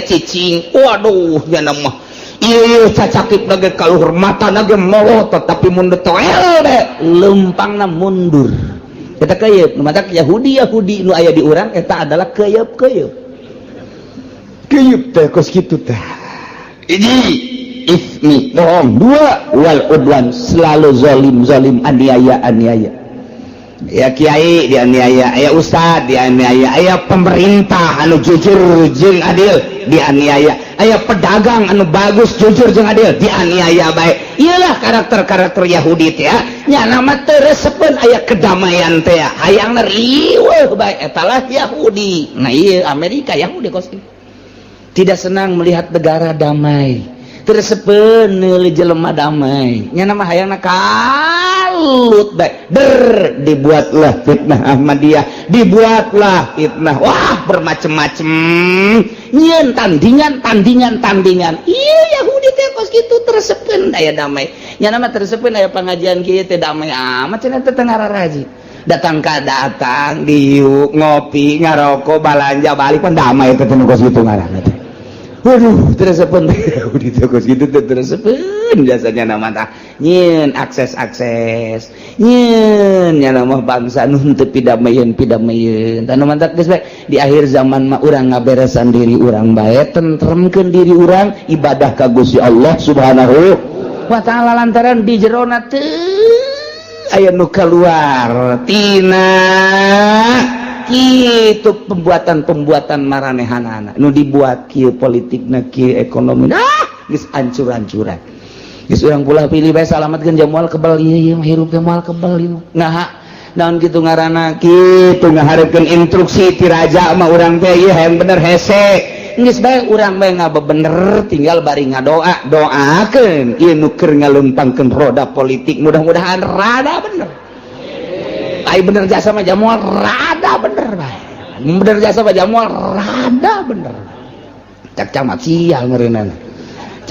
cicing waduh nya mah ieu cacakip lagi kaluhur mata lagi molot tapi mundur toel deh lempangna mundur eta keuyeub nu matak Yahudi nu aya di urang eta adalah keuyeub teh kos kitu teh ini ismi bohong dua wal udwan selalu zalim aniaya ya kiai dianiaya aya ustad dianiaya aya pemerintah anu jujur jeung adil dianiaya aya pedagang anu bagus jujur jeung adil dianiaya bae iyalah karakter Yahudi teh nya nama teu resepeun aya kedamaian teh hayangna riweuh bae etalah Yahudi nah ieu Amerika Yahudi kos tidak senang melihat negara damai teresepeun neuli jelema damai nya nama hayangna kalut bae dibuatlah fitnah Ahmadiyah dibuatlah fitnah wah bermacam-macam nyeun tandingan iya Yahudi teh kos kitu teresepeun aya damai nya nama teresepeun aya pangajian kieu teh damai amat cenah teh ngararaji datang diuk ngopi ngaroko balanja balik pun damai teh kos kitu ngaranna teh waduh teresepeun Yahudi teh kos kitu teh teresepeun jasanya nama tah nyeun akses nyeun nya nama bangsa nu teu pidamieun tanu mantak geus bae di akhir zaman mah urang ngaberesan diri urang bae tentremkeun diri urang ibadah ka Gusti Allah Subhanahu wa taala lantaran di jerona teu aya nu kaluar tina kitu pembuatan maranehanana nu dibuat kieu politikna kieu ekonomi geus ancur-ancuran geus urang pula pilih bae salamatkeun jamual kebal ieu hirup teh moal kebal ieu nah naon kitu ngaranna kitu ngahareukeun instruksi ti raja mah urang teh ieu hayang bener hese geus bae urang bae ngabebener tinggal bari ngadoa doakeun ieu nu keur ngaleumpangkeun roda politik mudah-mudahan rada bener ai bener jasa mah jamual rada bener bae bener jasa mah jamual rada bener cak camat sial ngeureunana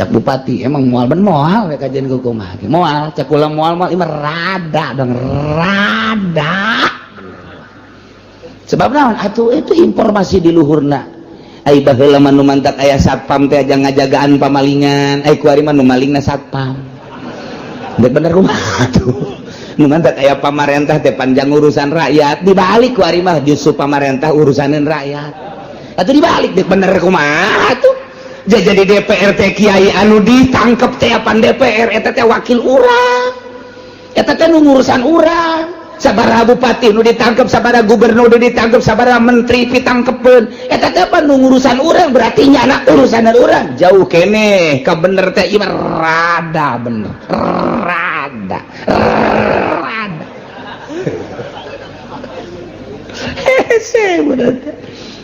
cak bupati emang moal ben moal we kajian kumaha moal cak ulah moal imah rada dong rada sebab naon atuh itu informasi di luhurna ai baheula mah nu mantak aya satpam teh aja ngajagaan pamalingan ai kuari mah nu malingna satpam dek bener kumaha atuh nu mantak aya pamarentah teh panjang urusan rakyat dibalik ku ari mah justru pamarentah urusaneun rakyat atuh dibalik dek bener kumaha atuh jadi DPR teh kiai anu ditangkep teh apan DPR eta teh wakil urang eta teh nu ngurusan urang sabaraha bupati nu ditangkep sabaraha gubernur nu ditangkep sabaraha menteri ditangkepeun eta teh apa nu ngurusan urang berarti nya anak urusanan urang jauh keneh ka bener teh ieu rada bener rada hese bener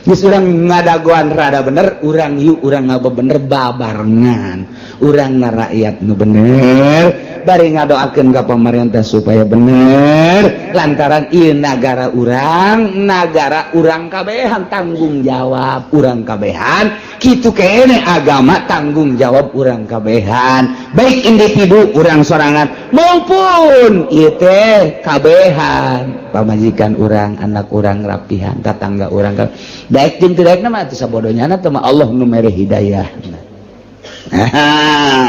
geus urang ngadagoan rada bener urang yuk urang ngabebener babarengan urang na rakyat nu bener bari ngadoakeun ka pamarentah supaya bener lantaran ieu nagara urang kabehan tanggung jawab urang kabehan kitu kene agama tanggung jawab urang kabehan baik individu urang sorangan maupun ieu teh kabehan pamajikan urang anak urang rapihan tetangga urang daek jeung teu daekna mah teu sabodohnyana teh mah Allah nu mere hidayah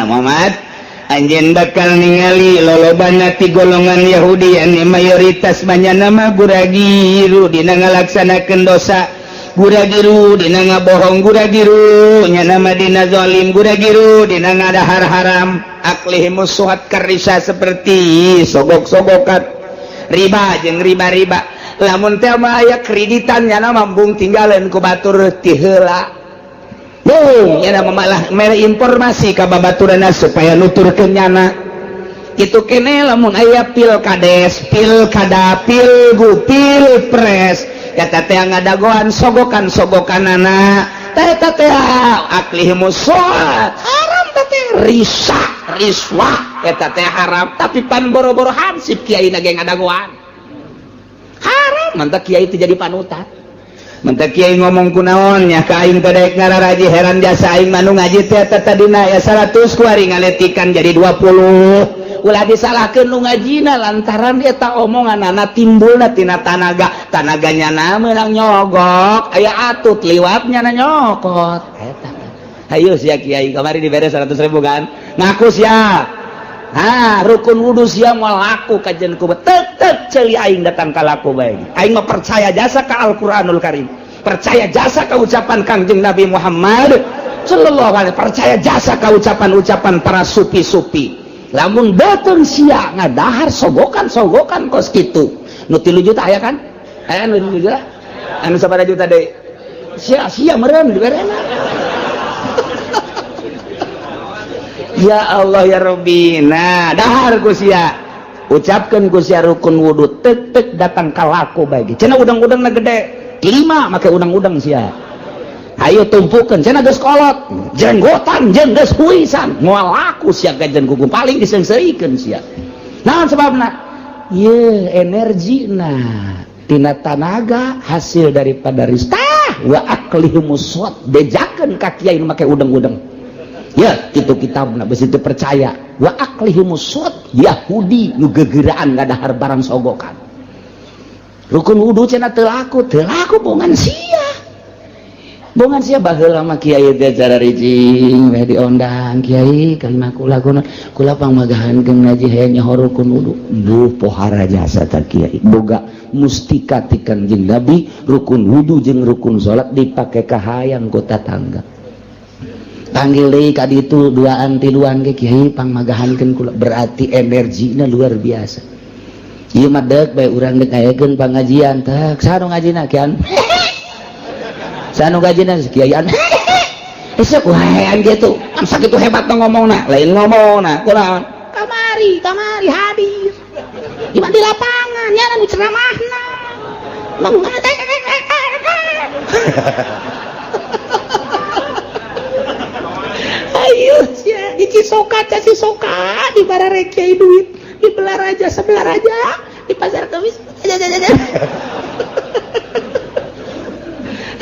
Muhammad anjeun bakal ningali lolobana ti golongan Yahudi anu mayoritas manyana mah buragiru dina ngalaksanakeun dosa gura-giru dina ngabohong gura-giru nya nama dina zalim gura-giru dina ngadahar haram aklihimus suhat karisa seperti sogok-sogokan riba jeung riba-riba lamun teh mah aya kreditan nya mambung tinggalin ku batur ti heula bung nya malah mere informasi ka babaturanna supaya nuturkeun nyana kitu kene lamun aya pilkades pilkada pilpres eta teh ngadagoan sogokan-sogokanana teh aklihimus suhat haram teh riswa eta teh haram tapi pan boro-boro hansip kiai na ge ngadagoan haram mantap kiai itu jadi panutan mantap kiai ngomong kunaon nya ka aing teh daek ngararaji heran jasa aing manu ngaji teh tadina ya 100 kuari ngaletikan jadi 20 ulah disalahkeun nu ngajina lantaran eta omonganna timbulna tina tanaganya meunang nyogok aya atut liwatnya na nyokot eta hayu sia kiai kamari dibere 100.000 kan ngaku sia rukun wudu sia moal laku kajen ku tetep ceuli aing datang ka laku bae aing mah percaya jasa ka Al-Qur'anul Karim percaya jasa ka ucapan Kangjeng Nabi Muhammad sallallahu alaihi percaya jasa ka ucapan-ucapan para sufi-sufi lamun betul sia ngadahar sogokan kos kitu nu 3 juta aya kan aya nu 3 juta anu sabaraha juta deui sia meureun diberena ya Allah ya Rabbi nah dahar ku sia ucapkeun ku sia rukun wudu tek datang ka laku bae cenah udang-udangna gede 5 make udang-udang sia ayo tumpukeun cenah geus kolot jenggotan jeung geus huisan moal laku sia gajen gugung paling disengseuikeun sia naon sababna ye energina tina tanaga hasil daripada ristah wa aklihimus suat bejakeun ka kiai nu make udang-udang ya kitu kitabna beus teu percaya wa aklihimus suat Yahudi nu gegeuraan ngadahar barang sogokan rukun wudu cenah teu laku bongan sia bongan sia baheula mah kiai teh cara ricing we diondang kiai kalimah kula pangmagahankeun ngaji hayang nyaho rukun wudu duh pohara jasa ta kiai boga mustika ti Kangjeng Nabi rukun wudu jeung rukun salat dipake kahayang ku tatangga panggil deui ka ditu duaan tiluan ge kiai pangmagahankeun kula berarti energina luar biasa ieu mah deuk bae urang deuk ngayakeun pangajian teh saha nu ngajina kian sanu gajina kiaian esok waean gitu kan sakitu hebat ngomongna lain ngomongna kunaon kamari hadir di mana di lapangan nya nu ceramahna ayo sia Cisoka di barare kiai duit di Belaraja sebelah raja di pasar kemis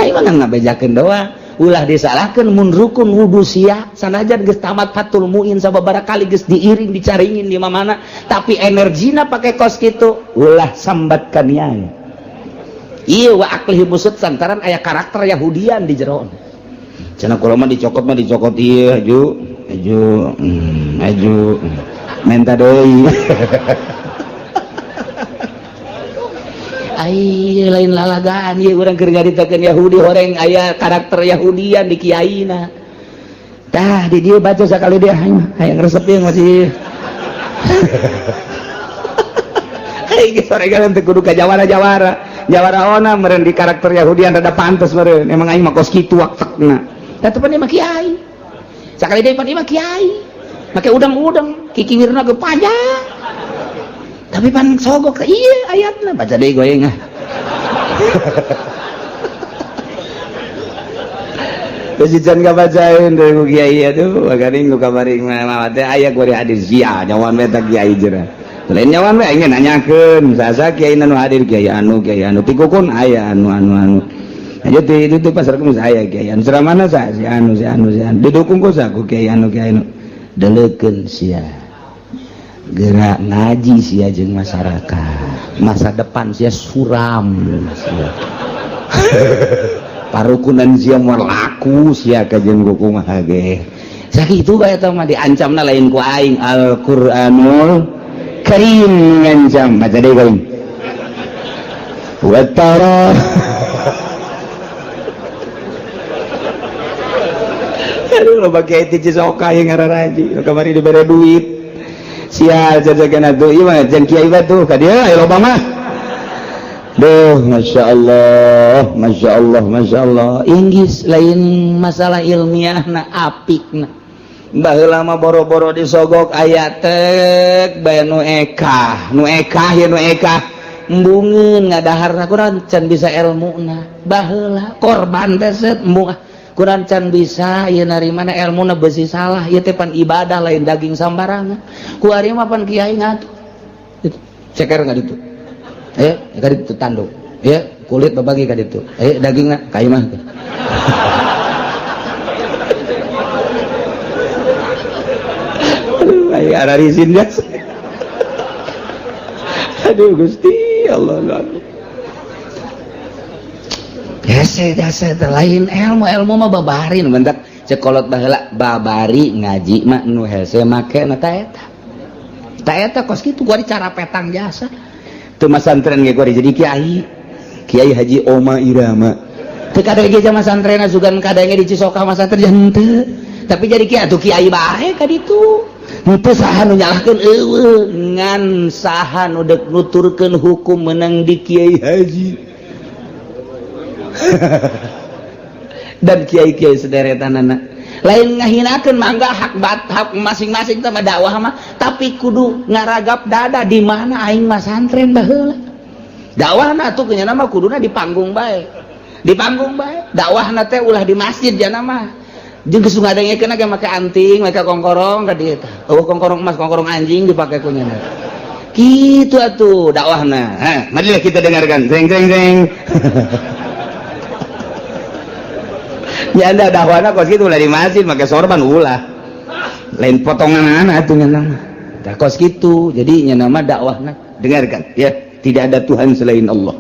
ayo mana ngabejakeun doang ulah disalahkeun mun rukun wudu sia sanajan geus tamat fatul muin sababaraha kali geus diiring dicaringin di mana tapi energina pake kos kitu ulah sambat ka niai ieu wa aklihi busut santaran aya karakter Yahudian di jero cenah kula mah dicokot ieu aju menta deui ai lain lalagaan ieu urang keur ngaritakeun Yahudi horeng aya karakter Yahudian di kiaina tah di dieu baca sakali dia hayang resep ieu masih ai geus soregan teh kudu ka jawara ona meureun di karakter Yahudian rada pantes meureun emang aing mah kos kitu waktekna tah teu pan mah kiai sakali deui pan mah kiai make udang-udang kikiwirna ge panjang tapi pan sogok iya ayatna baca deui goyeng terus can kabacaeun deui ku kiai atuh bagaring nu kamari mah teh aya gori hadir sia nyawan we teh kiai jeura lain nyawan we aing nanyakeun saha kiai nu hadir kiai anu tikukun aya anu aja itu pasar kemis aya kiai anu ceramahna saha si anu didukung ku saha ku kiai anu deleukeun sia gerak ngaji sia jeung masyarakat masa depan sia suram sia parukunan sia moal laku sia ka jeung kumaha ge sakitu bae eta mah diancamna lain ku aing Al-Qur'anul Karim ngancam baca deui going wa tara Aduh, lo pakai itu Cisoka yang ngararaji kamari diberi duit sia jajakan atuh ieu mah jeung kiai batuh ka dieu aya loba mah. Duh, Masya Allah, Masya Allah, Masya Allah. Inggris lain masalah ilmiahna apikna. Baheula mah boro-boro disogok aya tek bae nu ekah ya nu ekah embungeun ngadaharna kurang can bisa ilmuna. Baheula korban teh set embung kurang can bisa ieu narimana ilmuna beusi salah ieu teh pan ibadah lain daging sambarangan. Ku ari mah pan kiai ngatuh. Ceker enggak ditu. Ka ditu tanduk. Kulit babagi ka ditu. Dagingna ka imah. Aduh, ararisin jas. Aduh Gusti Allah. Biasa lain ilmu mah babarin bentak cekolot baheula babari ngaji mah nu hese make na ta eta kos kitu gua cara petang jasa teu masantren ge gua jadi kiai Haji Oma Irama teu kada ge jama santrena sugan kada ge di Cisoka masantren henteu tapi jadi kiai atuh kiai bae ka ditu henteu saha nu nyalahkeun eueuh ngan saha nu deuk nuturkeun hukum menang di kiai haji dan kiai-kiai sederetanana lain ngahinakeun mangga hak masing-masing sama dakwah mah tapi kudu ngaragap dada di mana aing mah santren baheula dakwahna atuh nya mah kuduna di panggung bae dakwahna teh ulah di masjid jana mah jeung geus ngadengekeun ge make anting make kongkorong ka dieu tah kongkorong emas kongkorong anjing dipake ku nya kitu atuh dakwahna marilah kita dengarkan jeng ya anda dakwahna kos gitu ulah di masjid make sorban ulah lain potongan anak atuh nya nama tah kos gitu jadi nya nama dakwahna dengarkan ya tidak ada Tuhan selain Allah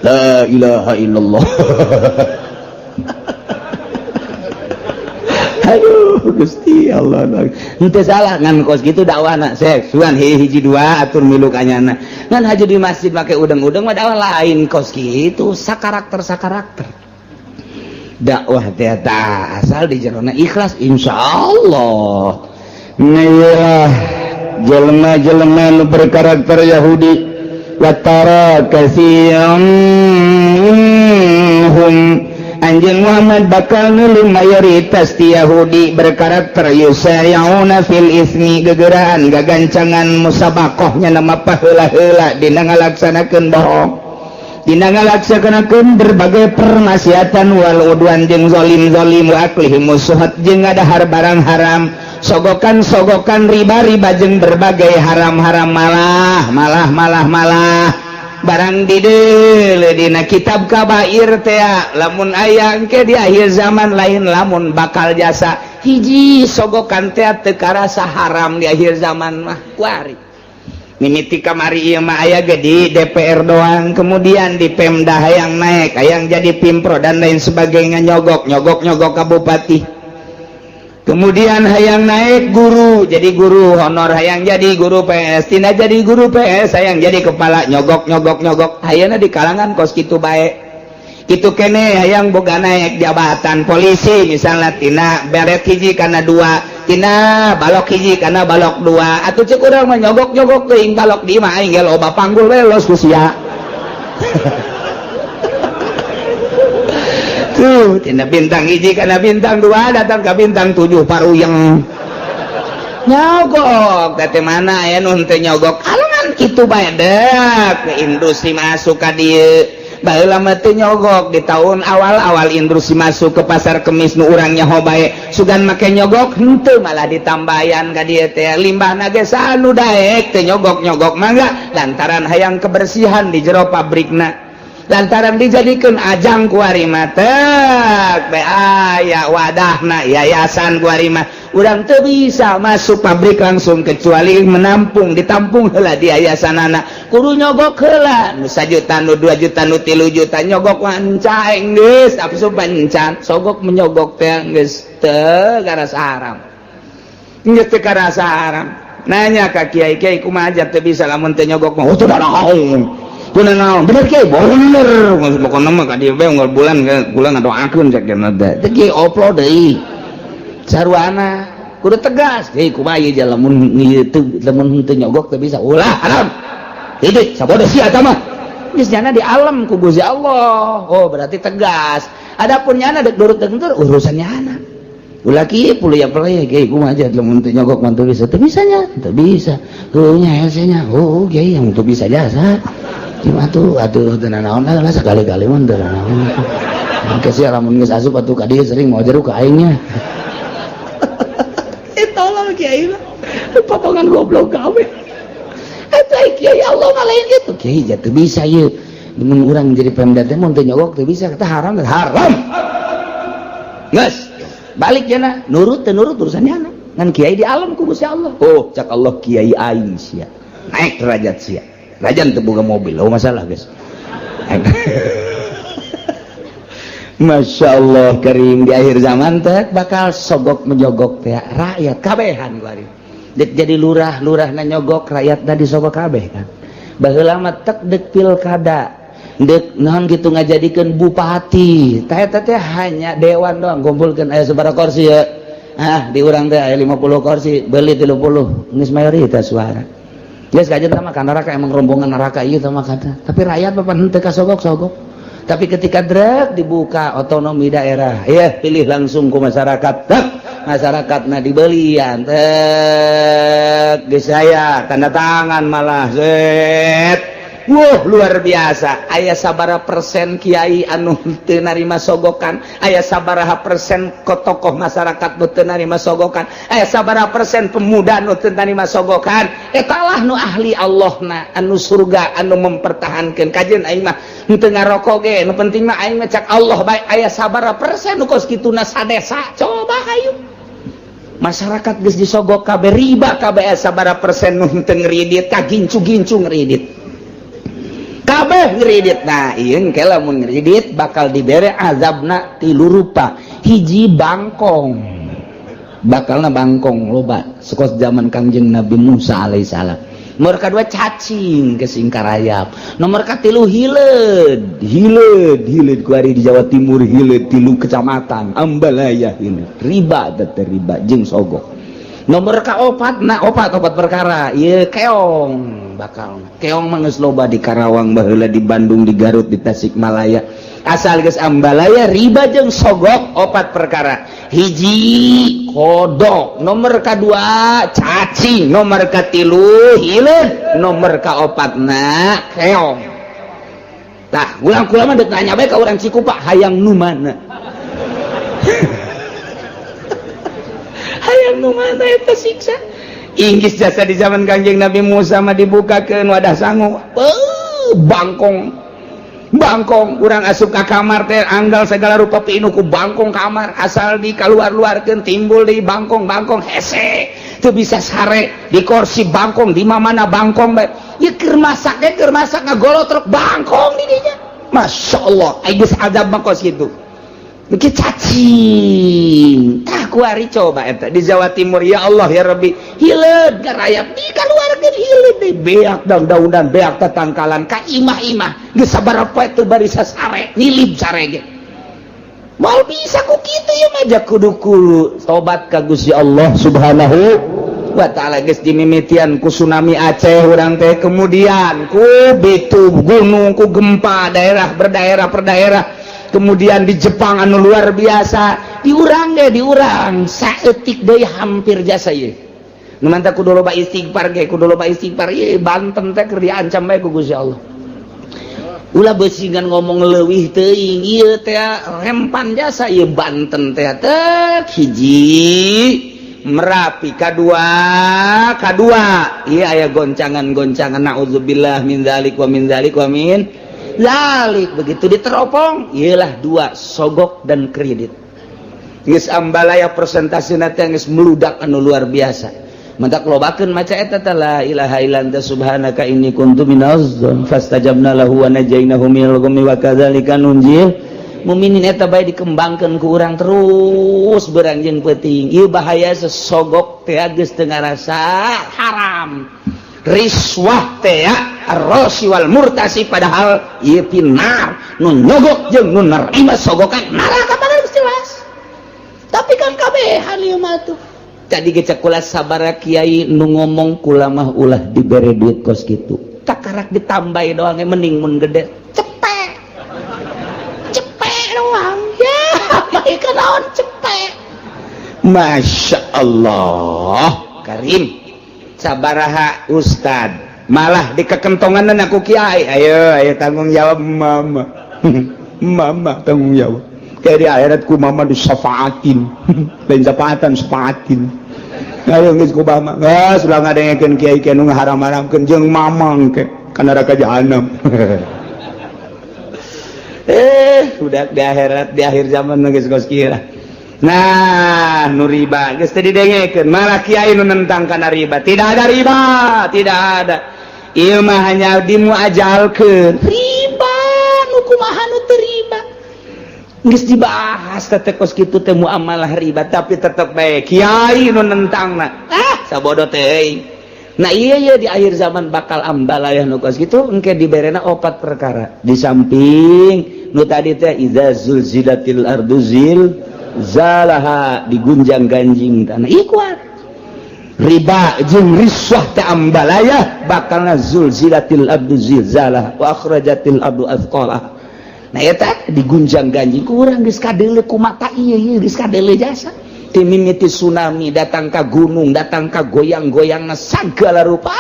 la ilaha illallah aduh Gusti Allah henteu salah ngan kos gitu dakwahna sek suan hiji dua atur milu kanyana ngan haji di masjid make udeng-udeng mah dakwah lain kos gitu sakarakter dakwah teh asal di jerona ikhlas insyaallah. Nah jelema-jelema nu berkarakter Yahudi wa tara katsirun anjeun Muhammad bakal nulung mayoritas ti Yahudi berkarakter yusayuna fil ismi gegeuraan gagancangan musabaqahnya nama paheula-heula dina ngalaksanakeun bohong dina ngalaksanakeun berbagai permaksiatan wal udwan jeung zalim wa aklihim musuhat jeung ngadahar barang haram sogokan riba jeung berbagai haram malah barang dideul dina kitab kabair teh lamun aya engke di akhir zaman lain lamun bakal jasa hiji sogokan teh teu karasa haram di akhir zaman mah kuari mimiti kamari ieu mah aya ge di DPR doang kemudian di Pemda hayang naik hayang jadi Pimpro dan lain sebagainya nyogok ka bupati kemudian hayang naik guru jadi guru honor hayang jadi guru PS tina jadi guru PS hayang jadi kepala nyogok hayana di kalangan kos kitu bae kitu kene hayang boga naik jabatan polisi misalnya tina beret hiji kana dua tina balok hiji kana balok dua atuh ceuk urang mah nyogok teuing balok di mah aing ge loba panggul we los ku sia tuh tina bintang hiji kana bintang dua datang ke bintang 7 paruyeng nyogok teh mana aya nu teu nyogok alungan kitu bae deuk ke industri masuk ka dieu baheula mah teu nyogok di tahun awal industri masuk ke pasar kemis nu urang nyaho bae sugan make nyogok henteu malah ditambayan ka dieu teh limbahna ge sanu daek teu nyogok mangga lantaran hayang kebersihan di jero pabrikna lantaran dijadikeun ajang ku ari mah teh aya wadahna yayasan ku ari mah urang teu bisa masuk pabrik langsung kecuali ditampung heula di yayasanana kudu nyogok heula nu 1 juta nu 2 juta nu 3 juta nyogok wancaeng geus apsu pancan sogok menyogok teh geus teu karasa haram geus teu karasa haram nanya ka kiai-kiai kumaha aja teu bisa lamun teu nyogok mah teu naon bener kiai bener pokona mah ka dieu we unggal bulan ngadoakeun cek teh kiai upload deui sarwana kudu tegas kumaha ieu lamun teu nyogok teu bisa ulah haram hidup sabodo sia eta mah geus nyana di alam ku Gusti Allah. Oh berarti tegas. Adapun nyana dek nurut dentur urusan nyana ulah kieu puluh ya peleh kieu kumaha aja lamun teu nyogok mah teu bisa nya teu bisa heuh nya hesenya oh kieu yang teu bisa jasa cuma tuh atuh teu naon lah sakali-kali mah teu naon kasih lamun geus asup atuh ka dieu sering mau jeruk ka aingnya tolong kiai mah potongan goblok gawe eta kiai Allah mah lain gitu kiai jatuh bisa ieu mun urang jadi pemda teh mun teu nyogok teu bisa kata haram geus balik cenah nurut teu nurut urusan nya ngan kiai di alam ku Gusti Allah. Oh cak Allah kiai aing sia naik derajat sia rajan teu boga mobil oh masalah guys Masya Allah Karim di akhir zaman teh bakal sogok menyogok teh rakyat kabehan kuari dek jadi lurah na nyogok rakyat tadi sogok kabeh kan baheula mah tek dek pilkada dek naon kitu ngajadikeun bupati teh hanya dewan doang kumpulkeun aya sabaraha kursi ya di urang teh aya 50 kursi beuli 30 geus mayoritas suara geus kajeun mah ka neraka emang rombongan neraka ieu teh mah kata tapi rakyat bapak henteu kasogok-sogok. Tapi ketika drek dibuka otonomi daerah, ya pilih langsung ke masyarakat, masyarakatnya dibelian, geus saya tanda tangan malah, luar biasa. Aya sabaraha persen kiai anu teu narima sogokan, aya sabaraha persen tokoh masyarakat nu teu narima sogokan, aya sabaraha persen pemuda nu teu narima sogokan. Eta lah nu ahli Allahna, anu surga, anu mempertahankeun. Kajeun aing mah henteu ngarokok ge, nu penting mah aing mah cak Allah bae aya sabaraha persen nu kos kituna sadesa. Coba hayu. Masyarakat geus disogok kabeh riba kabeh aya sabaraha persen nu henteu ngridit, kagincu-gincu ngridit. Kabeh ngridit. Nah ieu engke lamun ngridit bakal dibere azabna 3 rupa. Hiji bangkong, bakalna bangkong loba sekos zaman Kangjeng Nabi Musa alaihissalam. Nomor kedua cacing ke Singkarayap. Nomor katilu hileud kuari di Jawa Timur hileud 3 kecamatan Ambalaya hileud riba teh riba jeung sogok. Nomor kaopat opat perkara ieu keong bakal keong mah geus loba di Karawang baheula di Bandung di Garut di Tasikmalaya asal geus Ambalaya riba jeung sogok 4 perkara. Hiji kodok, nomor kedua cacing, nomor katilu hileud, nomor kaopatna keong. Tah ulang-ulang mah ditanya bae ka urang Cikupa hayang nu mana hayang nu mana eta siksa. Inggis jasa di zaman Kangjeng Nabi Musa mah dibukakeun wadah sangu. Bangkong urang asup ka kamar teh anggal segala rupa piinu ku bangkong kamar asal di kaluar-luarkeun timbul di bangkong hese teu bisa sare di kursi bangkong di mana bangkong bae. Ieu keur masak ngagolotrok bangkong di dinya. Masya Allah geus azab mah kos kitu. Iki cacing tah kuari coba eta di Jawa Timur ya Allah ya Rabbi hileud garayap di kaluarkeun hileud deui beak daun-daunan beak tatangkalan ka imah-imah geus sabaraha poe teu bari sasare nyilip sare ge moal bisa ku kitu ya mah kudu tobat ka Gusti Allah Subhanahu wa taala. Geus dimimitian ku tsunami Aceh urang teh kemudian ku bitu gunung ku gempa daerah berdaerah kemudian di Jepang anu luar biasa diurang saeutik deui hampir jasa ieu nu mantah kudu loba istighfar ieu Banten teh keur diancam bae ku Gusti Allah ulah beusingan ngomong leuwih teuing ieu teh rempan jasa ieu Banten teh hiji Merapi kadua ieu aya goncangan naudzubillah min dzalik wa min zalik begitu diteropong iyalah 2 sogok dan kredit geus Ambalaya persentasina teh geus meludak anu luar biasa mantap lobakeun maca eta teh la ilaha illa anta subhanaka inni kuntu minaz zalimin fastajabna lahu wa najainahu minal ghammi wa kadzalika nunjil mukminin eta bae dikembangkeun ku urang terus beranjeun peuting ieu bahaya sesogok teh geus teu ngarasa haram riswah teh ar-rashi wal murtasi padahal ieu pinar nu nyogok jeung nu narima sogokan neraka padahal geus jelas. tapi kan kabehan ieu mah tuh tadi ge kula sabaraha kiai nu ngomong kula mah ulah dibere duit kos kitu tak karak ditambahi doang mending mun gede cepet doang ya baik naon cepet Masya Allah Karim sabaraha ustad malah dikekentongan aku kiai ayo tanggung jawab mama mama tanggung jawab kayak di akhiratku mama disafaatin dan safaatin ayo geus ku mama geus ulah ngadengekeun kiai nu ngaharam-haramkeun jeung mamang ke ka neraka jahanam udah di akhirat di akhir zaman geus kos kira nah nu riba geus teu didengekeun malah kiai nu nentang kana riba tidak ada riba tidak ada ieu mah hanya dimuajalkeun riba nu kumaha nu teu riba geus dibahas teh kos kitu teh muamalah riba tapi tetep bae kiai nu nentangna sabodo teh nah iya di akhir zaman bakal ambalayah nu kos kitu engke diberena 4 perkara di samping nu tadi teh iza zulzilatil ardu zalaha digunjang ganjing tanah ikhwan riba jeung riswah teh ambalayah bakalna zulzilatil ardu zilzalah wa akhrajatil ardu athqalah nah eta digunjang ganjing kurang geus kadeuleu ku mata ieu geus kadeuleu jasa ti mimiti tsunami datang ka gunung datang ka goyang-goyangna sagala rupa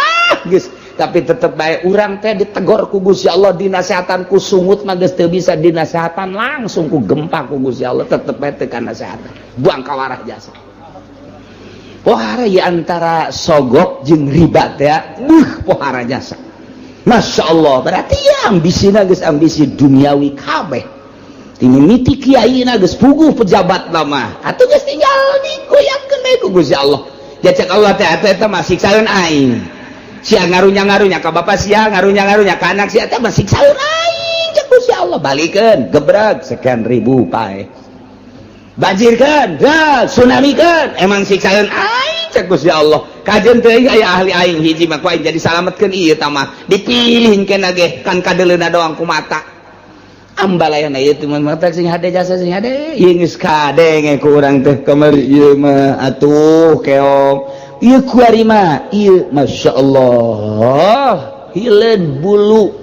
geus tapi tetep bae urang teh ditegor ku Gusti Allah dinasehatan ku sungut mah geus teu bisa dinasehatan langsung ku gempa ku Gusti Allah tetep bae teu kana nasehatan buang ka warah jasa pohara ieu antara sogok jeung riba teh pohara jasa Masya Allah berarti ya ambisina geus ambisi duniawi kabeh mimiti kiaina geus puguh pejabat lama atuh geus tinggal digoyangkeun bae ku Gusti Allah ya cek Allah teh eta mah siksaeun aing sia ngarunya ka bapak sia ngarunya ka anak sia teh mah siksaeun aing cek Gusti Allah balikeun gebrek sekian ribu pae banjirkeun tsunamikeun emang siksaeun aing cek Gusti Allah kajeun teh aya ahli aing hiji mah ku aing jadi salametkeun ieu tah mah dipilihkeun ge kan kadeleuna doang ku mata ambalayana ieu teh mata sing hade jasa sing hade ieu geus kadenge ku urang teh kamari ieu mah atuh keong ieu kuari mah ieu masyaallah hileun bulu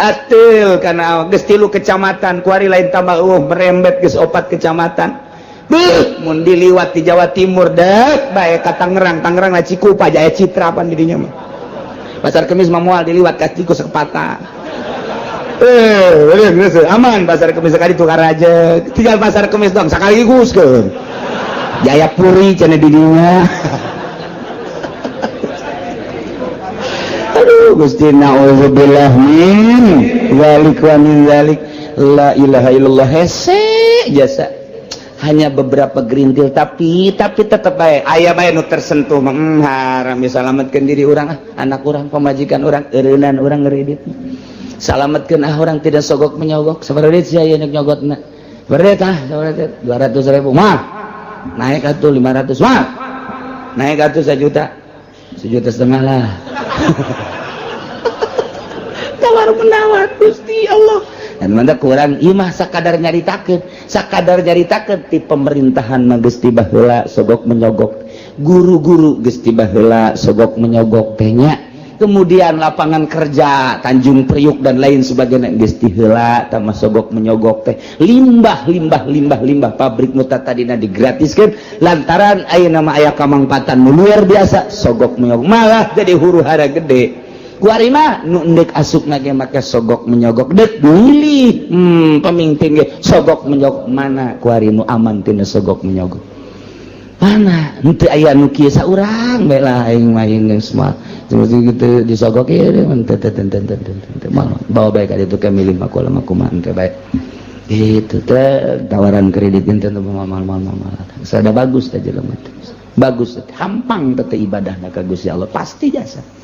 ateul kana geus 3 kecamatan kuari lain tambah merembet geus 4 kecamatan mun diliwat di Jawa Timur dek bae ka Tangerang na Cikupa Jaya Citra pan di dinya mah Pasar Kemis mah moal diliwat ka Ciku sekepata aman Pasar Kemis sekali tukar aja tinggal Pasar Kemis dong sakali guskeun Jayapuri cenah di dinya aduh Gusti naudzubillah min zalik wa min zalik la ilaha illallah hese jasa hanya beberapa gerintil tapi tetap baik aya bae nu tersentuh haram disalametkeun diri urang anak urang pamajikan urang eureunnan urang ngeureudit salametkeun urang tidak sogok menyogok sabaraha deui sia anu nyogotna berde tah sabaraha 200.000 mah naik atuh 500 mah naik atuh 1 juta 1,5 juta lah tawar menawar Gusti Allah dan manda kurang imah sakadar nyaritakeun ti pemerintahan mah geus tibah heula sogok menyogok guru-guru geus tibah heula sogok menyogok teh nya kemudian lapangan kerja Tanjung Priuk dan lain sebagainya geus ti heula tah mah sogok menyogok teh limbah pabrik nu tadina digratiskeun lantaran ayeuna mah aya kamangpatan nu luar biasa sogok menyogok malah jadi huru-hara gede kuari mah nu endek asupna ge make sogok menyogok dek milih pemimpin ge sogok menyogok mana kuari nu aman tina sogok menyogok mana henteu aya nu kieu saurang bae lah aing mah geus mah terus kitu disogok ieu teu bawa bae ka ditu ke milih mah kumaha teh bae itu teh tawaran kredit teh mal sada bagus teh jelema teh bagus teh hampang teh ibadahna ka Gusti Allah pasti jasa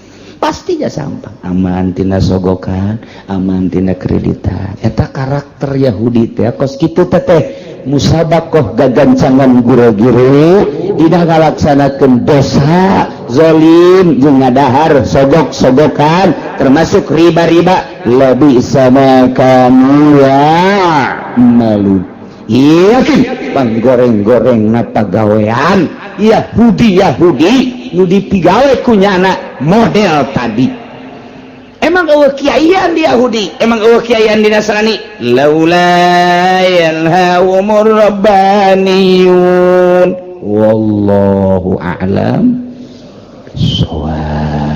sampah aman tina sogokan aman tina kreditan eta karakter Yahudi teh kos kitu teh musabakoh gagancangan guru-guru dina ngalaksanakeun dosa zalim jeung ngadahar sogok-sogokan termasuk riba-riba lebih sama kamu ya malu yakin goreng-goreng na pagawean Yahudi nu dipigawe kunyana model tadi. Emang eueuh kiaian di Yahudi, emang eueuh kiaian di Nasrani. Laula yanhaumur rabbaniyun wallahu a'lam bissawab.